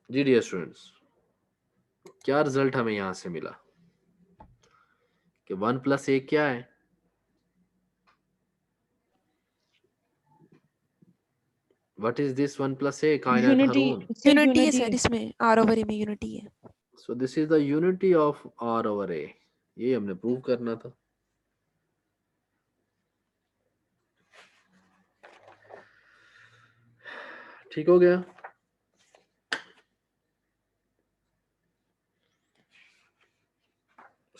जी डियर स्टूडेंट्स, क्या रिजल्ट हमें यहां से मिला कि 1 प्लस ए क्या है? What is this 1 plus a? कायनात हारून. Unity है सर, इसमें R over A में unity है. So this is the unity of R over A. ये हमने प्रूव करना था. ठीक हो गया?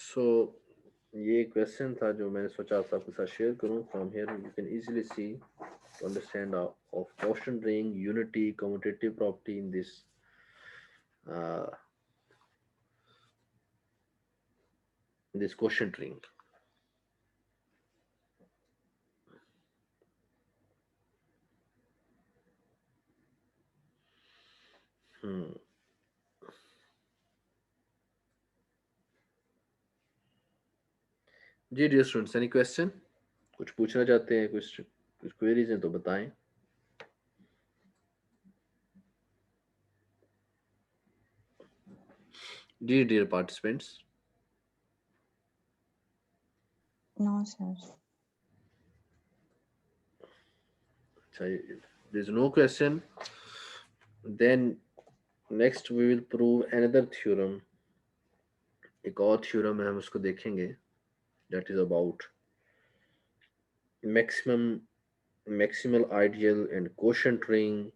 So ये क्वेश्चन था जो मैंने सोचा आपके साथ शेयर करूं. From here you can easily see to understand of quotient ring, unity, commutative property in this this quotient ring. जी डियर स्टूडेंट्स, एनी क्वेश्चन? कुछ पूछना चाहते हैं, कुछ क्वेरीज हैं तो बताएं. जी dear participants. No, sir. There is no question. Then next we will prove another theorem. एक और थ्योरम है, हम उसको देखेंगे. That is about maximal ideal and quotient ring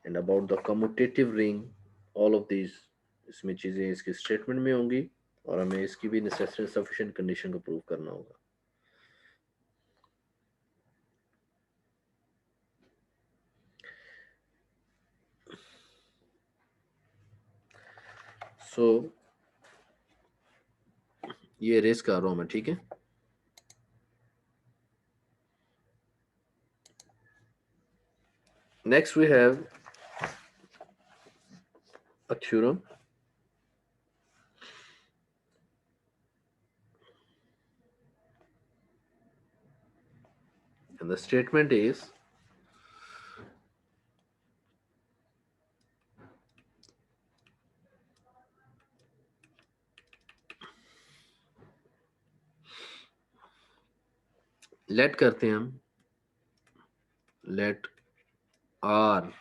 and about the commutative ring. All of these इसमें चीजें इसके स्टेटमेंट में होंगी और हमें इसकी भी नेसेसरी सफिशिएंट कंडीशन को प्रूव करना होगा. सो ये रेस कर रहा हूं मैं, ठीक है. Next we have a theorem. And the statement is let करते हैं हम, let R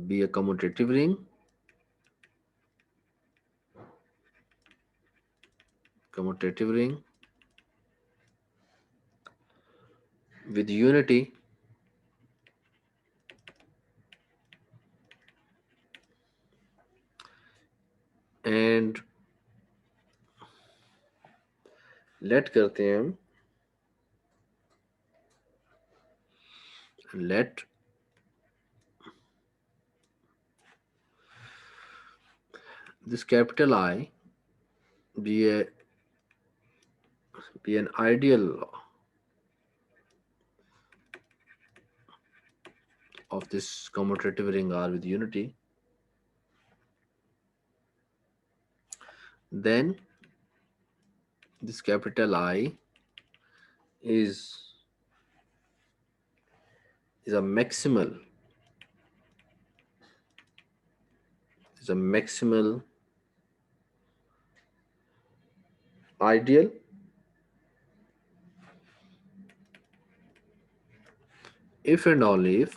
be a commutative ring with unity and let करते हैं हम, let this capital I be an ideal of this commutative ring R with unity. Then this capital I is a maximal ideal if and only if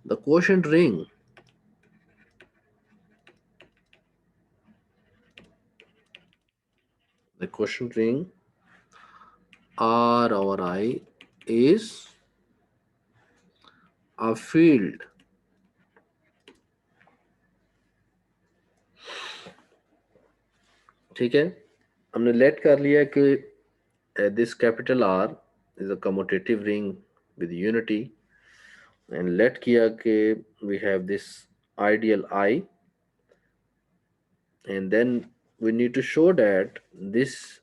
the quotient ring R over I is a field ठीक है. हमने लेट कर लिया कि this capital R is a commutative ring with unity and let किया कि we have this ideal I and then we need to show that this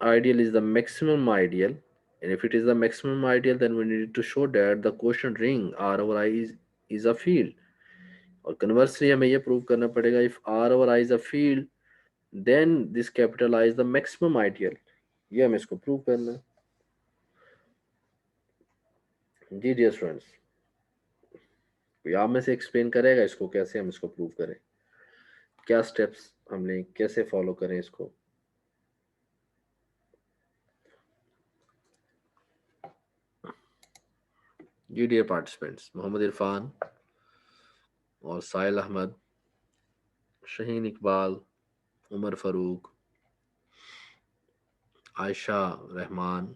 ideal is the maximum ideal, and if it is the maximum ideal then we need to show that the quotient ring R over I is a field. और conversely हमें ये प्रूव करना पड़ेगा if R over I is a field then this capital I is the maximum ideal. ये हमें इसको प्रूव करना है. जी डियर स्टूडेंट्स, कोई आप में से एक्सप्लेन करेगा इसको, कैसे हम इसको प्रूव करें, क्या स्टेप्स हम लें, कैसे फॉलो करें इसको. जी डियर पार्टिसिपेंट्स, मोहम्मद इरफान और साहिल अहमद, शहीन इकबाल, उमर फारूक, आयशा रहमान.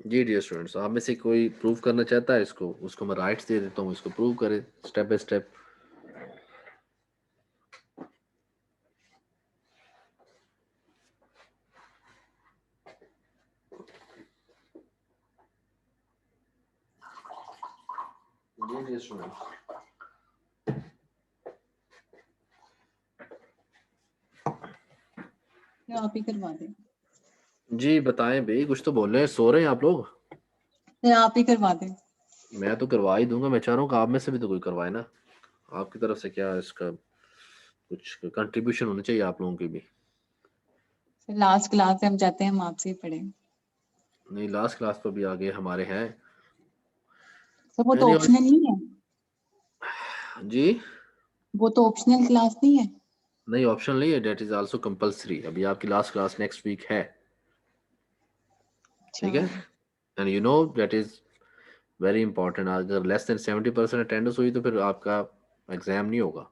जी डियर स्टूडेंट्स, आप में से कोई प्रूव करना चाहता है इसको, उसको मैं राइट्स दे देता हूँ, इसको प्रूव करें step by step. dear students. आप ही करवा दें। जी बताएं भाई, कुछ तो बोल रहे हैं, सो रहे हैं आप लोग? आप ही करवा दें। मैं तो करवा ही दूंगा, मैं चाह रहा हूँ कि आप में से भी तो कोई करवाए ना। आपकी तरफ से क्या इसका कुछ कंट्रीब्यूशन होना चाहिए आप लोगों की भी। लास्ट क्लास से हम चाहते हैं हम आपसे ही पढ़ें। नहीं, लास्ट क्लास पर भी आगे हमारे हैं। तो वो तो Any ऑप्शनल नहीं है, जी वो तो ऑप्शनल क्लास नहीं है। नहीं, ऑप्शन नहीं है, डेट इज आल्सो कंपलसरी। अभी आपकी लास्ट क्लास नेक्स्ट वीक है, ठीक है? And you know that is very important. अगर लेस देन 70% अटेंडेंस हुई तो फिर आपका एग्जाम नहीं होगा।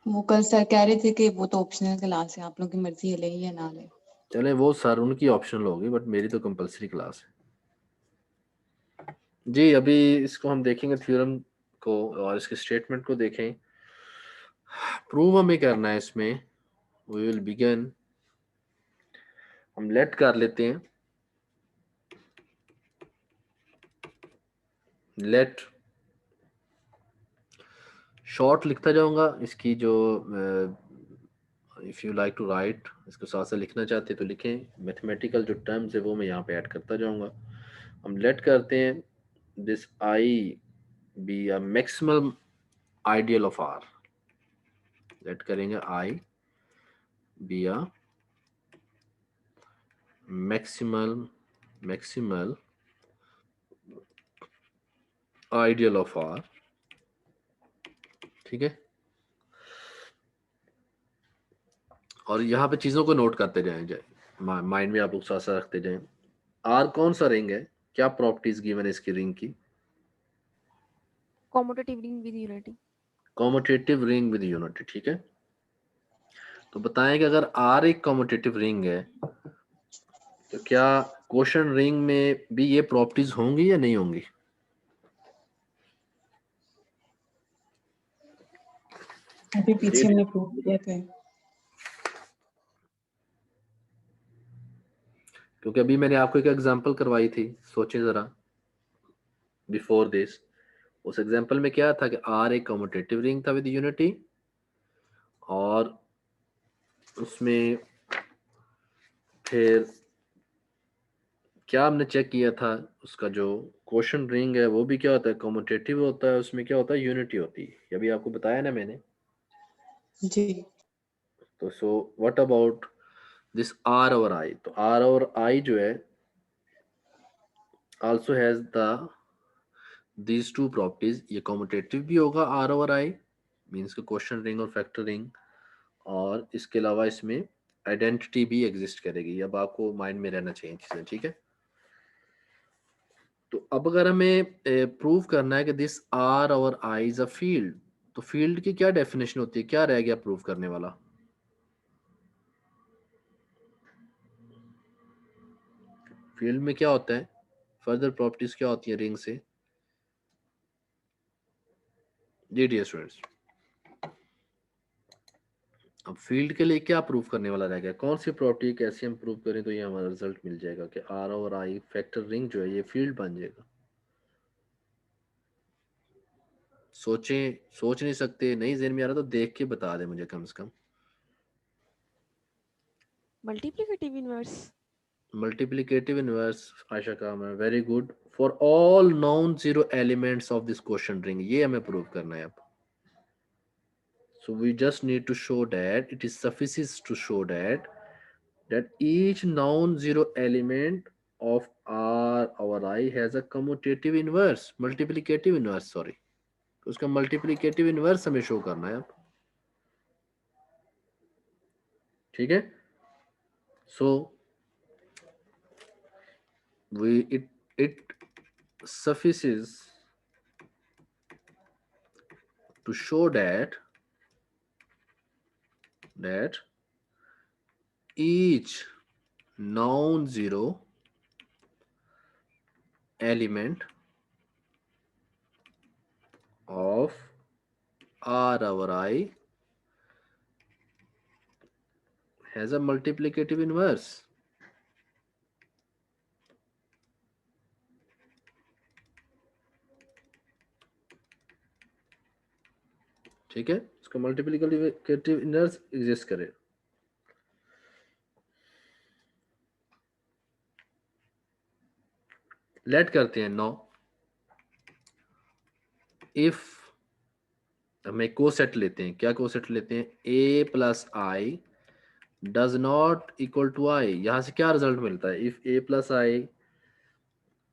वो कल सर कह रहे थे कि वो तो ऑप्शनल क्लास है, आप लोगों की मर्जी है ले या ना ले। चले वो सर उनकी ऑप्शनल होगी, बट मेरी तो कंपलसरी क्लास है। जी अभी इसको हम देखेंगे, थ्योरम को और इसके स्टेटमेंट को देखें। प्रूव हमें करना है इसमें। We will begin. हम लेट कर लेते हैं, लेट शॉर्ट लिखता जाऊंगा इसकी जो if you like to write, इसको साथ से लिखना चाहते तो लिखें। मैथमेटिकल जो टर्म्स है वो मैं यहाँ पे ऐड करता जाऊंगा। हम लेट करते हैं this I be a maximum ideal of R. Let करेंगे I be a maximal ideal of R, ठीक है? और यहाँ पे चीज़ों को नोट करते जाए माइंड में आप लोग साथ साथ रखते जाएं। आर कौन सा रिंग है, क्या प्रॉपर्टीज गिवन है इसकी रिंग की? Commutative ring with unity. Commutative ring with unity, ठीक है? तो बताएं कि अगर आर एक कॉम्यूटेटिव रिंग है तो क्या क्वोशंट रिंग में भी ये प्रॉपर्टीज होंगी या नहीं होंगी? अभी पीछे हमने प्रूव किया था। क्योंकि अभी मैंने आपको एक एग्जांपल करवाई थी, सोचें जरा बिफोर दिस। उस एग्जांपल में क्या था कि आर एक कॉम्यूटेटिव रिंग था विद यूनिटी, और उसमें फिर क्या हमने चेक किया था, उसका जो क्वोशंट रिंग है वो भी क्या होता है, कॉम्यूटेटिव होता है। उसमें क्या होता है, यूनिटी होती है। ये अभी आपको बताया ना मैंने। जी तो so what about this R और आई? तो आर और आई जो है also has the these two properties. ये कॉम्यूटेटिव भी होगा आर और आई, मीन्स के क्वोशंट रिंग और फैक्टर रिंग, और इसके अलावा इसमें आइडेंटिटी भी एग्जिस्ट करेगी। अब आपको माइंड में रहना चाहिए चीजें, ठीक है? तो अब अगर हमें प्रूव करना है कि दिस आर और आई इज अ फील्ड, तो फील्ड की क्या डेफिनेशन होती है, क्या रह गया प्रूव करने वाला? फील्ड में क्या होता है, फर्दर प्रॉपर्टीज क्या होती है रिंग से? जी डियर स्टूडेंट्स, अब फील्ड के लिए क्या प्रूव करने वाला रह गया? कौन सी प्रॉपर्टी कैसे हम प्रूव करें तो ये हमारा रिजल्ट मिल जाएगा कि आर और आई फैक्टर रिंग जो है ये फील्ड बन जाएगा? सोचें, सोच नहीं सकते, नहीं ज़हन में आ रहा तो देख के बता दे मुझे कम से कम। Multiplicative inverse. Multiplicative inverse, Asha काम है, very good. For all non zero elements of this question ring, ये हमें प्रूव करना है अब। So we just need to show that it is suffices to show that each non-zero element of R or I has a commutative inverse, multiplicative inverse, sorry। तो उसका multiplicative inverse हमें शो करना है अब, ठीक है? So it suffices to show that each non-zero element of R over I has a multiplicative inverse। ठीक है, इसका मल्टीप्लिकेटिव इनवर्स एग्जिस्ट करे। लेट करते हैं 9। इफ हम एक कोसेट लेते हैं, क्या कोसेट लेते हैं, a plus I does not equal to I. यहां से क्या रिजल्ट मिलता है, if a plus I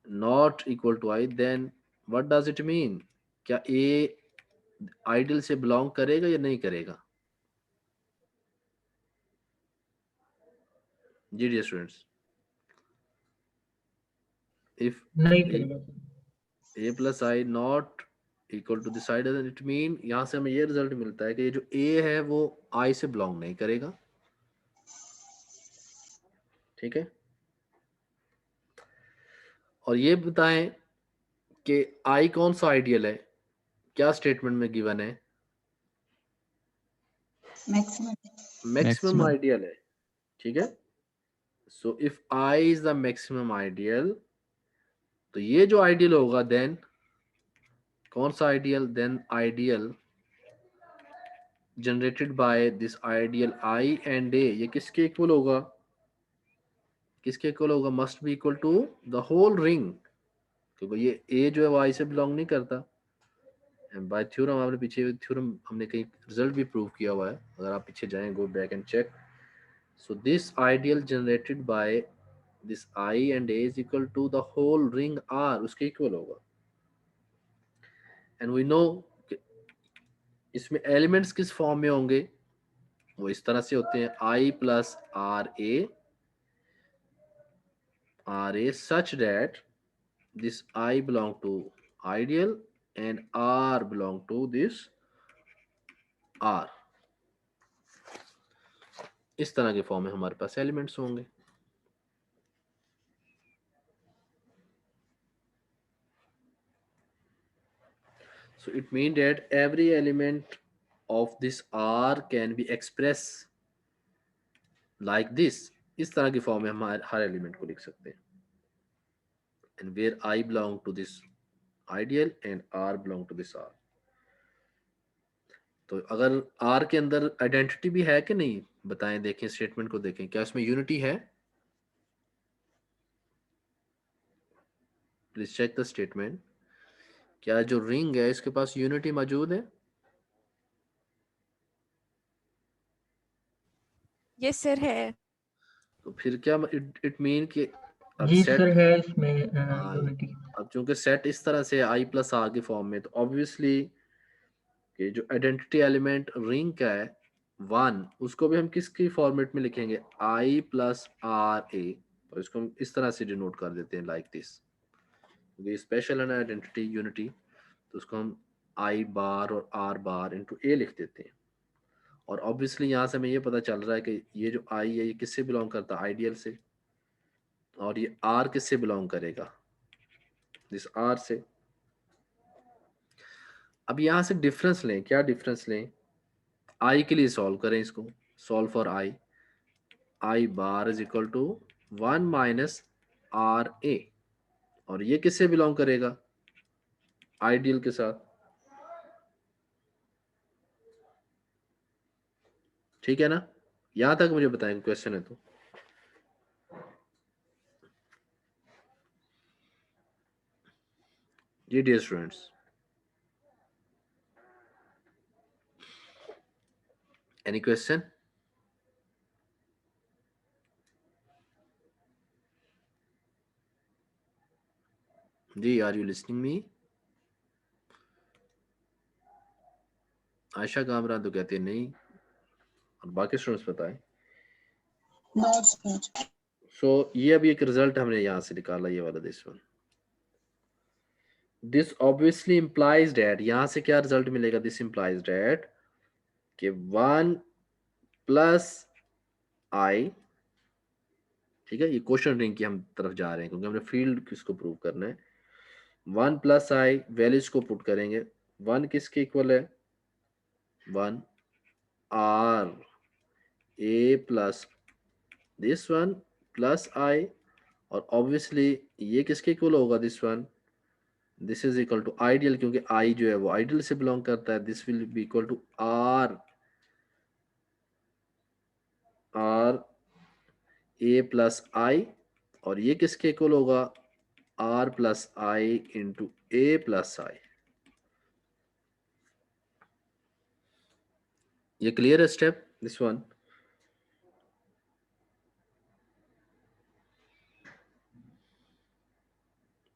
not equal to I then what does it mean, क्या a आइडियल से बिलोंग करेगा या नहीं करेगा? जी डियर स्टूडेंट्स, इफ नहीं करेगा। a plus I not equal to this I doesn't it mean, यहां से हमें ये रिजल्ट मिलता है कि ये जो a है वो i से बिलोंग नहीं करेगा। ठीक है, और ये बताएं कि i कौन सा आइडियल है, क्या स्टेटमेंट में गिवन है, मैक्सिमम। मैक्सिमम आइडियल है। ठीक है, so if i is the maximum ideal, तो ये जो आइडियल होगा देन कौन सा ideal, then ideal generated by this ideal i and a, ये किसके इक्वल होगा, किसके इक्वल होगा, must be equal to the whole ring, क्योंकि ये a जो है वो i से बिलोंग नहीं करता। बाय थ्योरम, आपने पीछे थ्योरम हमने कहीं रिजल्ट भी प्रूव किया हुआ है, अगर आप पीछे जाएं, go back and check. So this ideal generated by this i and a is equal to the whole ring r, उसके इक्वल होगा। एंड वी नो इसमें एलिमेंट्स किस फॉर्म में होंगे, वो इस तरह से होते हैं, i plus R A such that this i belong to ideal and r belong to this r। इस तरह के फॉर्म में हमारे पास एलिमेंट्स होंगे। So it means that every element of this R can be expressed like this। इस तरह की फॉर्म में हम हर एलिमेंट को लिख सकते हैं। And where I belong to this ideal and R belong to this R। तो अगर R के अंदर आइडेंटिटी भी है कि नहीं, बताएं, देखें स्टेटमेंट को, देखें क्या इसमें यूनिटी है। प्लीज चेक द स्टेटमेंट, क्या जो रिंग है इसके पास यूनिटी मौजूद है? यस सर है। तो फिर क्या इट मीन कि अब जी सेट, सर है इसमें हाँ, यूनिटी। अब चूंकि सेट इस तरह से i प्लस आर के फॉर्म में, तो ऑब्वियसली कि जो आइडेंटिटी एलिमेंट रिंग का है 1, उसको भी हम किसकी फॉर्मेट में लिखेंगे, i प्लस आर ए, और इसको हम इस तरह से डिनोट कर देते हैं लाइक दिस, क्योंकि स्पेशल है ना आइडेंटिटी यूनिटी, तो उसको हम i बार और r बार इंटू ए लिख देते हैं। और ऑब्वियसली यहाँ से हमें ये पता चल रहा है कि ये जो i है ये किससे बिलोंग करता है, आइडियल से, और ये r किससे बिलोंग करेगा, दिस r से। अब यहाँ से डिफरेंस लें, क्या डिफरेंस लें, i के लिए सॉल्व करें इसको, solve for i bar is equal to 1 minus r a, और ये किससे बिलोंग करेगा, आइडियल के साथ। ठीक है ना, यहां तक मुझे बताएं, क्वेश्चन है तो। जी डियर स्टूडेंट्स, एनी क्वेश्चन? जी, are you listening me? Ayesha Kamran तो कहती है नहीं, और बाकी स्टूडेंट्स बताएं। सो ये अभी एक रिजल्ट हमने यहां से निकाला, ये वाला this one, this obviously implies date, यहां से क्या रिजल्ट मिलेगा, दिस इंप्लाइज डेट कि 1 प्लस आई, ठीक है, ये क्वेश्चन रिंग की हम तरफ जा रहे हैं क्योंकि हमने फील्ड किसको प्रूव करना है। 1 प्लस आई वैल्यूज को पुट करेंगे, 1 किसके इक्वल है, 1 r a plus this one plus I, और ऑब्वियसली ये किसके इक्वल होगा, this one this is equal to ideal, क्योंकि आई जो है वो आइडियल से बिलोंग करता है। This will be equal to r a plus I, और ये किसके इक्वल होगा? R plus I into a plus I. ये क्लियर है स्टेप, दिस वन?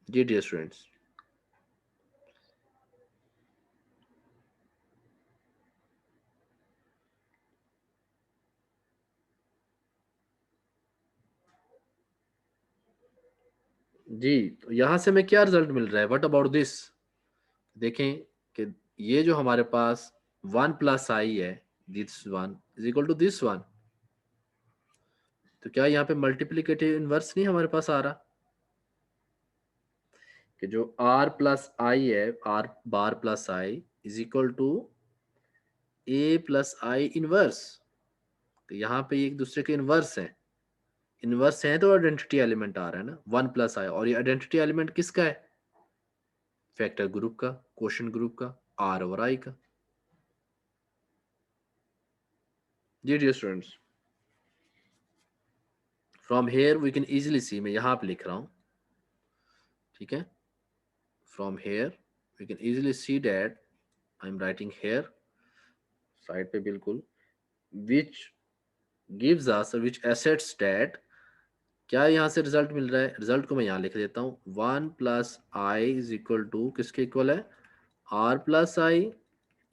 जी डियर स्टूडेंट्स, जी तो यहां से हमें क्या रिजल्ट मिल रहा है? What about this? देखें कि ये जो हमारे पास 1 प्लस आई है, this one is equal to this one, तो क्या यहाँ पे मल्टीप्लीकेटिव इनवर्स नहीं हमारे पास आ रहा कि जो r प्लस आई है, r bar plus I is equal to a plus I inverse. तो यहाँ पे एक दूसरे के इनवर्स हैं, इनवर्स है तो आइडेंटिटी एलिमेंट आ रहा है ना 1 प्लस आई, और ये आइडेंटिटी एलिमेंट किसका है? फैक्टर ग्रुप का, क्वोशिएंट ग्रुप का, r और i का। जी dear students, from here we can easily see, मैं यहाँ पे लिख रहा हूँ, ठीक है? From here we can easily see that, I am writing here side पे बिल्कुल, which gives us, which asserts that, क्या यहाँ से रिजल्ट मिल रहा है? रिजल्ट को मैं यहाँ लिख देता हूँ, 1 plus I is equal to किसके इक्वल है? r प्लस आई,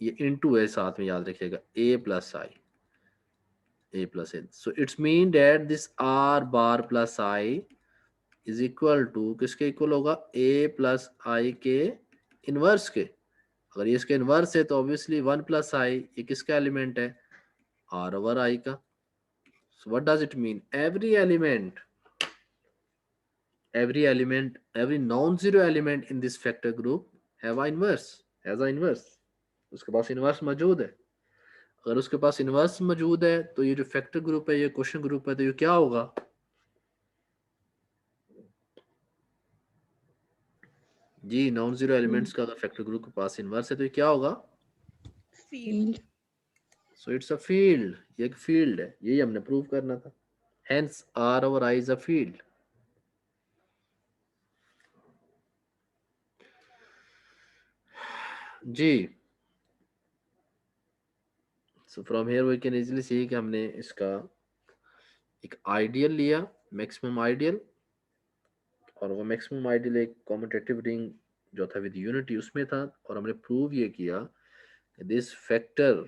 ये इनटू है साथ में, याद रखिएगा, a plus I, a plus A. So it's mean that this r bar plus I is equal to किसके इक्वल होगा? a प्लस आई के इनवर्स के। अगर ये इसके इनवर्स है तो ऑब्वियसली 1 प्लस आई ये किसका एलिमेंट है? r ओवर i का। So what does it mean? Every element, every non-zero element in this factor group have a inverse, has a inverse. उसके पास इनवर्स मौजूद है। अगर उसके पास इनवर्स मौजूद है तो ये जो फैक्टर ग्रुप है, ये क्वोशिएंट ग्रुप है, तो ये क्या होगा? जी नॉन जीरो एलिमेंट्स का अगर फैक्टर ग्रुप के पास इनवर्स है तो ये क्या होगा? Field. So it's a field, ये एक फील्ड है, यही हमने प्रूव करना था। Hence r over i is a field. जी so from here we can easily see कि हमने इसका एक आइडियल लिया, मैक्सिमम आइडियल, और वो मैक्सिमम आइडियल एक कॉम्यूटेटिव रिंग जो था विद यूनिटी उसमें था, और हमने प्रूव ये किया कि दिस फैक्टर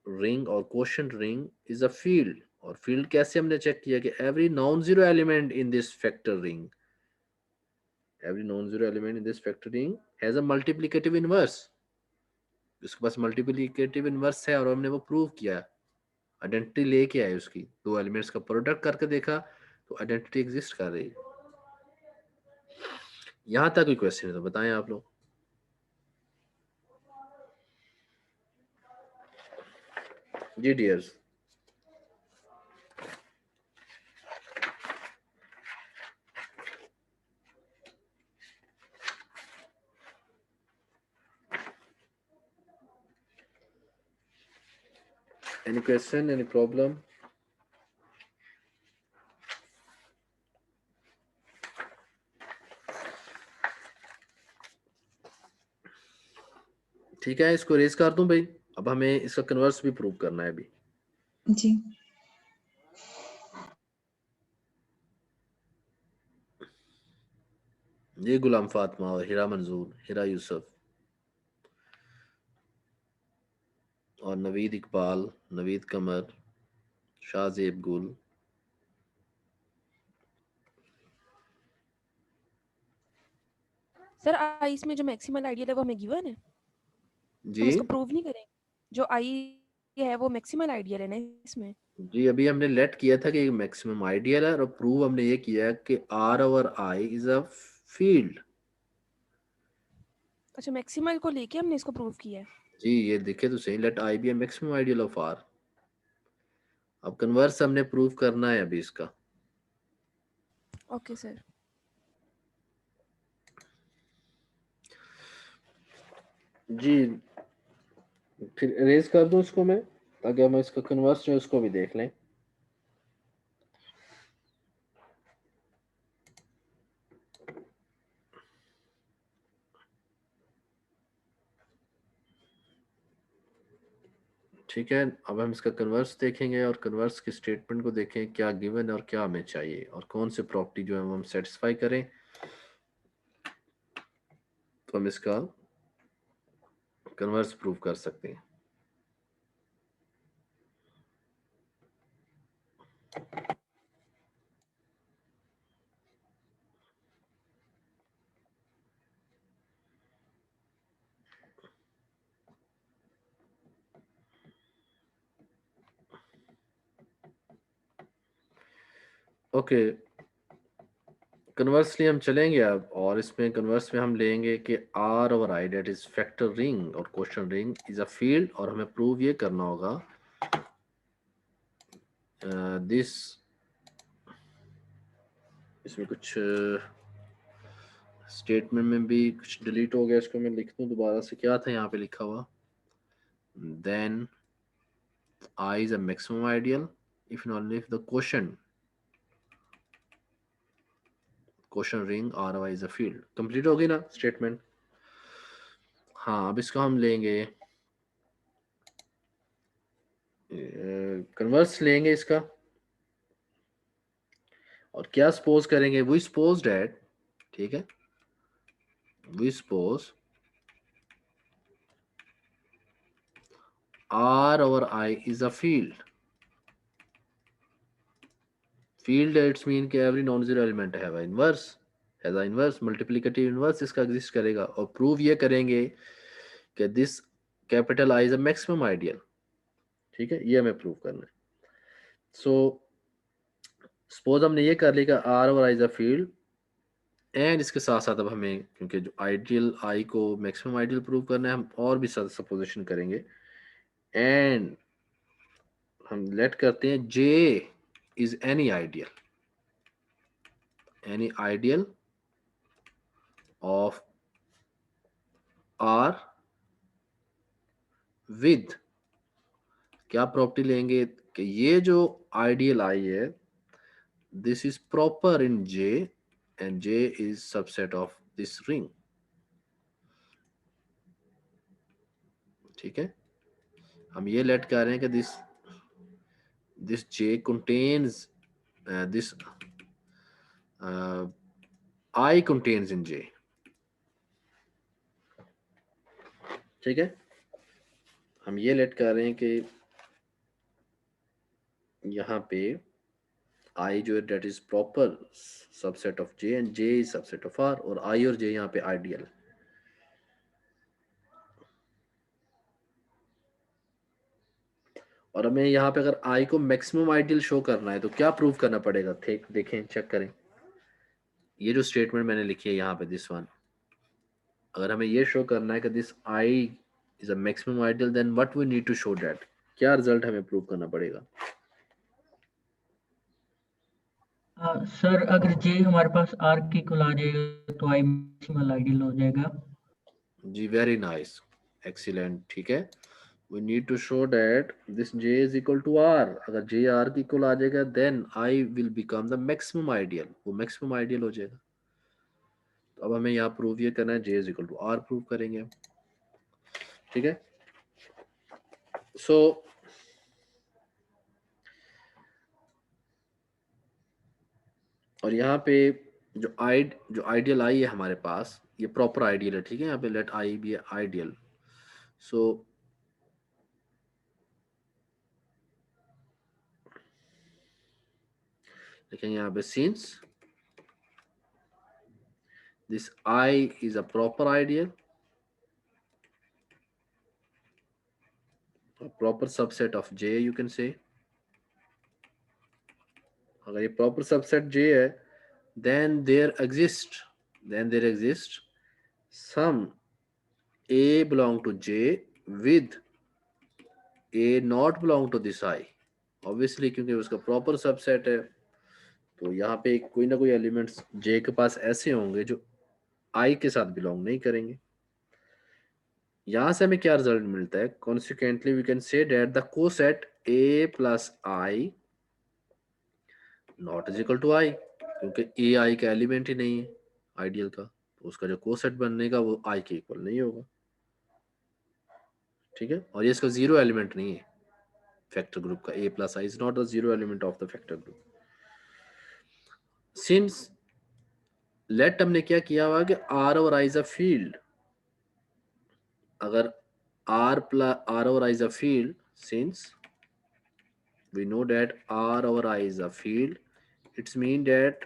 रिंग और quotient ring is a field. और फील्ड कैसे हमने चेक किया कि every non zero element in this factor ring, every non-zero element in this factor ring has a multiplicative inverse। उसके पास मल्टीप्लिकेटिव इनवर्स है और हमने वो प्रूव किया, आइडेंटिटी लेके आए उसकी, दो एलिमेंट्स का प्रोडक्ट करके देखा तो आइडेंटिटी एग्जिस्ट कर रही। यहां तक कोई क्वेश्चन है तो बताएं आप लोग। जी dears, any question, any problem? ठीक है, इसको रेज कर दूं भाई। अब हमें इसका कन्वर्स भी प्रूव करना है अभी। जी ये गुलाम फातिमा और हिरा मंजूर, हिरा यूसुफ और नवीद इकबाल, नवीद कमर, शाहजेब गुल। सर आई इसमें जो मैक्सिमल आइडियल है वो हमें गिवन है, हम जी इसको प्रूव नहीं करेंगे? जो आई है वो मैक्सिमल आइडियल है ना इसमें? जी अभी हमने लेट किया था कि मैक्सिमम आइडियल है, और प्रूव हमने ये किया कि r over i is a field. अच्छा, मैक्सिमल को लेके हमने इसको प्रूव किया है। जी ये देखे तो सही, let i be a maximum ideal of r। अब कन्वर्स हमने प्रूव करना है अभी इसका। Okay sir. जी फिर इरेज कर दूं इसको मैं, ताकि हम इसका कन्वर्स जो है उसको भी देख लें। ठीक है, अब हम इसका कन्वर्स देखेंगे और कन्वर्स की स्टेटमेंट को देखें, क्या गिवन और क्या हमें चाहिए और कौन से प्रॉपर्टी जो है वो हम सेटिस्फाई करें, तो हम इसका कन्वर्स प्रूव कर सकते हैं। ओके, कन्वर्सली हम चलेंगे अब, और इसमें कन्वर्स में हम लेंगे कि R over I that is factor ring और question ring is a field, और हमें प्रूव ये करना होगा दिस, इसमें कुछ स्टेटमेंट में भी कुछ डिलीट हो गया, इसको मैं लिख दूं दोबारा से, क्या था यहाँ पे लिखा हुआ, then I is a maximum ideal if and only if the quotient ring RY is a field। Complete होगी ना स्टेटमेंट? हाँ, अब इसको हम लेंगे, कन्वर्स लेंगे इसका, और क्या सपोज करेंगे, वी सपोज दैट, ठीक है, we suppose R over I is a field। Field it's mean कि every non zero element have inverse, has a inverse, multiplicative inverse इसका एग्जिस्ट करेगा, और प्रूव ये करेंगे कि this capital I is a maximum ideal. ठीक है, ये हमें प्रूव करना है। सो सपोज हमने ये कर लिया आर और I is a field, and इसके साथ साथ अब हमें, क्योंकि जो आइडियल आई को मैक्सिमम आइडियल प्रूव करना है, हम और भी सपोजिशन करेंगे, एंड हम लेट करते हैं J is any ideal of R with, क्या प्रॉपर्टी लेंगे कि ये जो आइडियल आई है, this is proper in J and J is subset of this ring. ठीक है, हम ये लेट कर रहे हैं कि this J contains this I contains in J. ठीक है, हम ये लेट कर रहे हैं कि यहाँ पे आई जो है that is proper subset of J and J is subset of R, और आई और जे यहाँ पे आइडियल। और हमें यहाँ पे अगर आई को मैक्सिमम आइडियल शो करना है तो क्या प्रूव करना पड़ेगा, देखें, चेक करें, ये जो स्टेटमेंट मैंने लिखी है यहाँ पे, दिस वन, अगर हमें ये शो करना है कि this I is a maximum ideal, then what we need to show that, क्या रिजल्ट हमें प्रूव करना पड़ेगा? सर अगर जे हमारे पास आर की इक्वल आ जाएगा तो आई मैक्सिमल आइडियल हो जाएगा। जी, वेरी नाइस, एक्सीलेंट। ठीक है, we need to show that this j is equal to r, अगर j r की इक्वल आ जाएगा then I will become the maximum ideal, वो maximum ideal हो जाएगा। तो अब हमें यहाँ प्रूव ये करना है, j is equal to r prove करेंगे। ठीक है, सो और यहाँ पे जो आइडियल आई है हमारे पास, ये प्रॉपर आइडियल है। ठीक है, यहाँ पे लेट आई बी आइडियल, सो देखेंगे यहाँ पे since this I is a proper ideal, a proper subset of J you can say, अगर ये proper subset J है, then there exists some A belong to J with A not belong to this I, obviously क्योंकि उसका proper subset है, तो यहाँ पे कोई ना कोई एलिमेंट्स J के पास ऐसे होंगे जो I के साथ बिलोंग नहीं करेंगे। यहां से हमें क्या रिजल्ट मिलता है? Consequently we can say that the coset a plus I not is equal to I, क्योंकि ए आई का एलिमेंट ही नहीं है आइडियल का, तो उसका जो कोसेट बनने का वो आई के इक्वल नहीं होगा। ठीक है, और ये इसका जीरो एलिमेंट नहीं है फैक्टर ग्रुप का। a plus I is not the zero element of the factor group. Since let हमने क्या किया हुआ कि आर और आई इज अ फील्ड, अगर r और I is a field, since we know that r over I is a field, it's mean that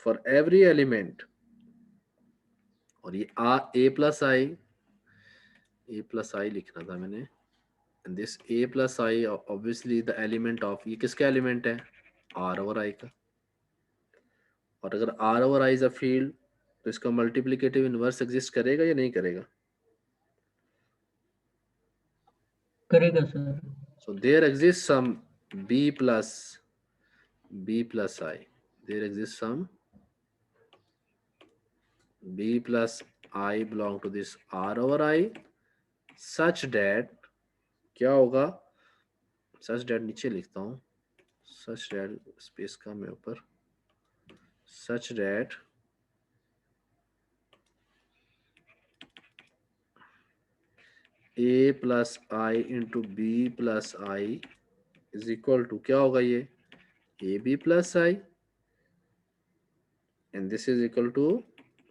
for every element, और ये a plus I लिखना था मैंने, and this a plus I obviously the element of, ये किसका एलिमेंट है? r over I का। और अगर r over I is a field तो इसका मल्टीप्लिकेटिव इनवर्स एग्जिस्ट करेगा या नहीं करेगा? करेगा sir. So there exists some b plus I. There exists some b plus I belong to this r over I such that क्या होगा? Such that नीचे लिखता हूँ, such that स्पेस का मैं ऊपर, such that a plus I into b plus I is equal to क्या होगा? ये ab plus I and this is equal to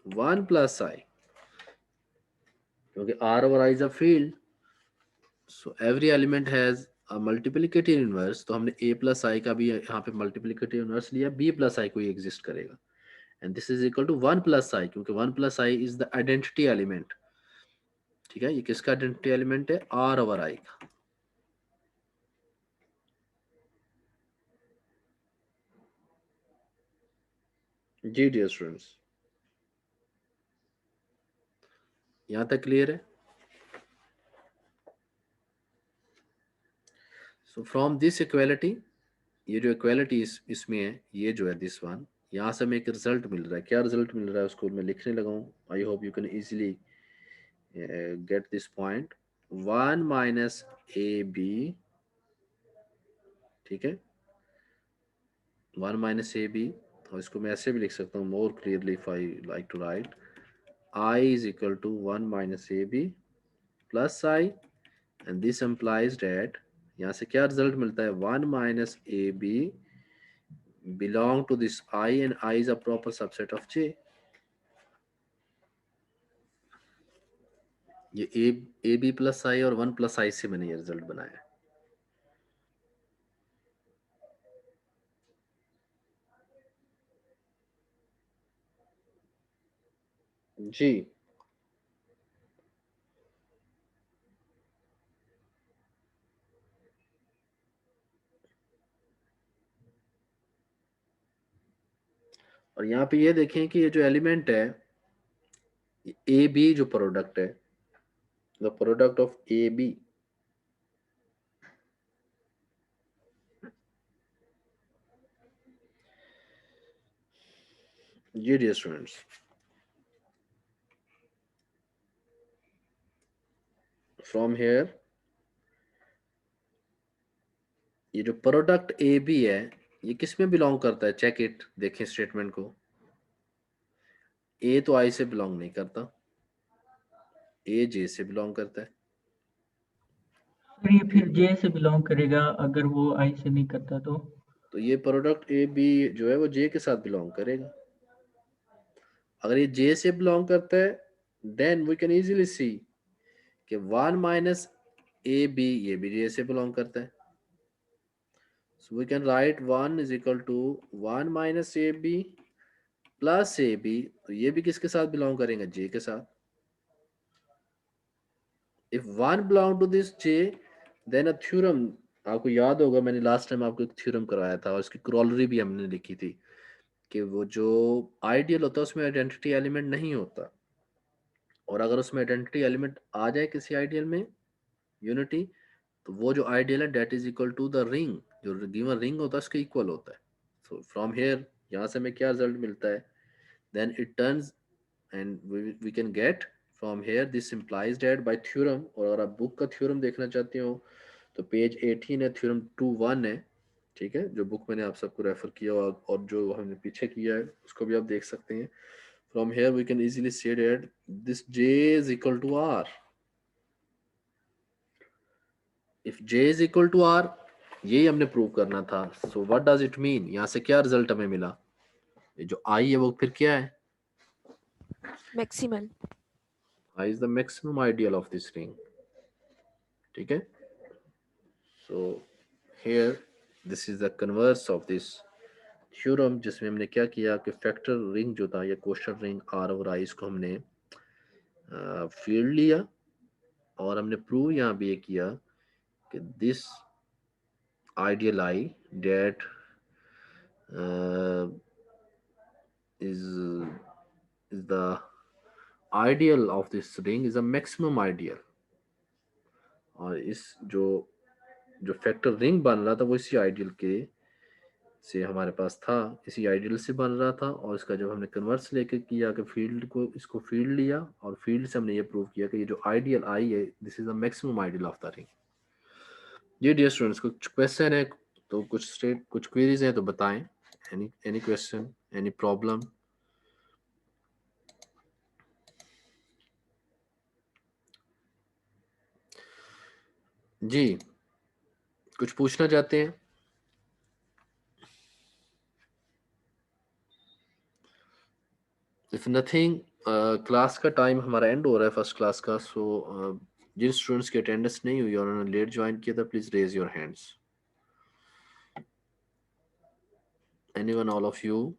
1 plus I, क्योंकि r over I is a field, so every element has a multiplicative inverse, तो हमने a plus I का भी यहाँ पे multiplicative inverse लिया, b plus I कोई exist करेगा, and this is equal to 1 plus I, क्योंकि 1 plus I is the identity element। ठीक है, ये किसका identity element है? r over I का। जी डियर स्टूडेंट्स, यहाँ तक क्लियर है? सो फ्रॉम दिस इक्वालिटी, ये जो इक्वालिटी इसमें है, ये जो है दिस वन, यहाँ से हमें एक रिजल्ट मिल रहा है। क्या रिजल्ट मिल रहा है उसको मैं लिखने लगा हूँ। I hope you can easily get this point. 1 minus A B, ठीक है, 1 माइनस ए बी, और इसको मैं ऐसे भी लिख सकता हूँ more clearly if I like to write, I is equal to 1 minus A B plus I, and this implies that, यहाँ से क्या रिजल्ट मिलता है? 1 minus A B belong to this I and I is a proper subset of J। ये ए बी प्लस आई और 1 प्लस आई से मैंने ये रिजल्ट बनाया। जी और यहाँ पे ये देखें कि ये जो एलिमेंट है ए बी, जो प्रोडक्ट है, the product of A B, जी डियर स्टूडेंट्स, फ्रॉम हेयर ये जो प्रोडक्ट ए बी है ये किस में बिलोंग करता है? चेक इट, देखें स्टेटमेंट को। ए तो आई से बिलोंग नहीं करता, ए जे से बिलोंग करता है। सर ये फिर जे से बिलोंग करेगा अगर वो आई से नहीं करता तो ये प्रोडक्ट ए बी जो है वो जे के साथ बिलोंग करेगा। अगर ये जे से बिलोंग करता है then we can easily see कि 1 माइनस ए बी, ये भी जे से बिलोंग करता है। So we can write 1 is equal to 1 minus A B plus A B, तो ये भी किसके साथ बिलोंग करेंगे? जे के साथ। If 1 belong to this J then a theorem, आपको याद होगा मैंने लास्ट टाइम आपको एक थ्योरम करवाया था और इसकी क्रॉलरी भी हमने लिखी थी कि वो जो आइडियल होता है उसमें आइडेंटिटी एलिमेंट नहीं होता, और अगर उसमें आइडेंटिटी एलिमेंट आ जाए किसी आइडियल में, यूनिटी, तो वो जो आइडियल है that is equal to the ring, जो गिवन रिंग होता है उसके इक्वल होता है। सो फ्रॉम हेयर यहाँ से हमें क्या रिजल्ट मिलता है? Then it turns and we can get from here this implies that by theorem, और अगर आप बुक का थ्योरम देखना चाहते हो तो पेज 18 है, थ्योरम 2.1 है, ठीक है, जो बुक मैंने आप सबको रेफर किया और जो हमने पीछे किया है उसको भी आप देख सकते हैं। From here we can easily see that this j is equal to r। If j is equal to r, यही हमने प्रूव करना था। So what does it mean, यहाँ से क्या रिजल्ट हमें मिला, ये जो I है वो फिर क्या है, maximal. I is the maximum ideal of this ring, ठीक है। So here this is the converse of this theorem, जिसमें हमने क्या किया कि फैक्टर रिंग जो था या क्वोशंट रिंग R और I को हमने फील्ड लिया, और हमने प्रूव यहाँ भी ये किया कि this ideal I that is the ideal of this ring is a maximum ideal, और इस जो फैक्टर रिंग बन रहा था वो इसी आइडियल के से हमारे पास था, इसी आइडियल से बन रहा था। और इसका जब हमने कन्वर्स लेके किया कि फील्ड को, इसको फील्ड लिया और फील्ड से हमने ये प्रूव किया कि ये जो आइडियल I है this is the maximum ideal of the ring. ये डियर स्टूडेंट्स, कुछ क्वेश्चन है तो कुछ क्वेरीज हैं तो बताएं। Any question, any problem? जी, कुछ पूछना चाहते हैं? इफ नथिंग, क्लास का टाइम हमारा एंड हो रहा है फर्स्ट क्लास का। सो जिन स्टूडेंट्स की अटेंडेंस नहीं हुई और उन्होंने लेट ज्वाइन किया था, please raise your hands. Anyone, all of you?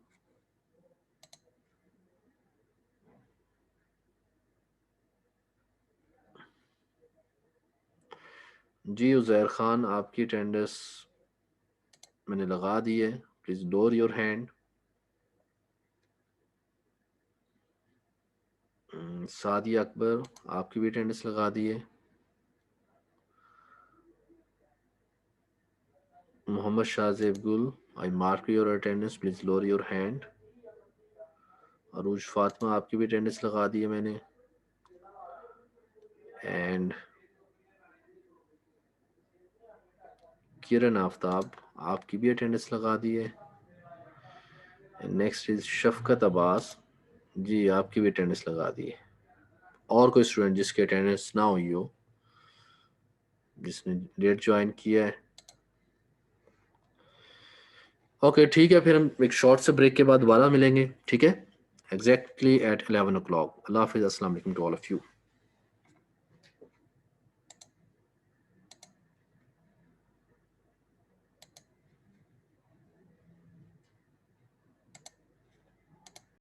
जी उजैर खान, आपकी अटेंडेंस मैंने लगा दी है, please lower your hand. Sadia Akbar, आपकी भी अटेंडेंस लगा दी है। Mohammad Shahzeb Gul, I mark your attendance, please lower your hand. Arooj Fatima, आपकी भी अटेंडेंस लगा दी है मैंने। एंड किरण आफ्ताब, आपकी भी अटेंडेंस लगा दी है। नेक्स्ट इज शफकत अब्बास, जी आपकी भी अटेंडेंस लगा दी है। और कोई स्टूडेंट जिसकी अटेंडेंस ना हुई हो, जिसने लेट ज्वाइन किया है? ओके ठीक है, फिर हम एक शॉर्ट से ब्रेक के बाद दोबारा मिलेंगे, ठीक है, एग्जैक्टली एट 11 o'clock। अल्लाह हाफिज़, अस्सलाम वालेकुम टू ऑल ऑफ यू।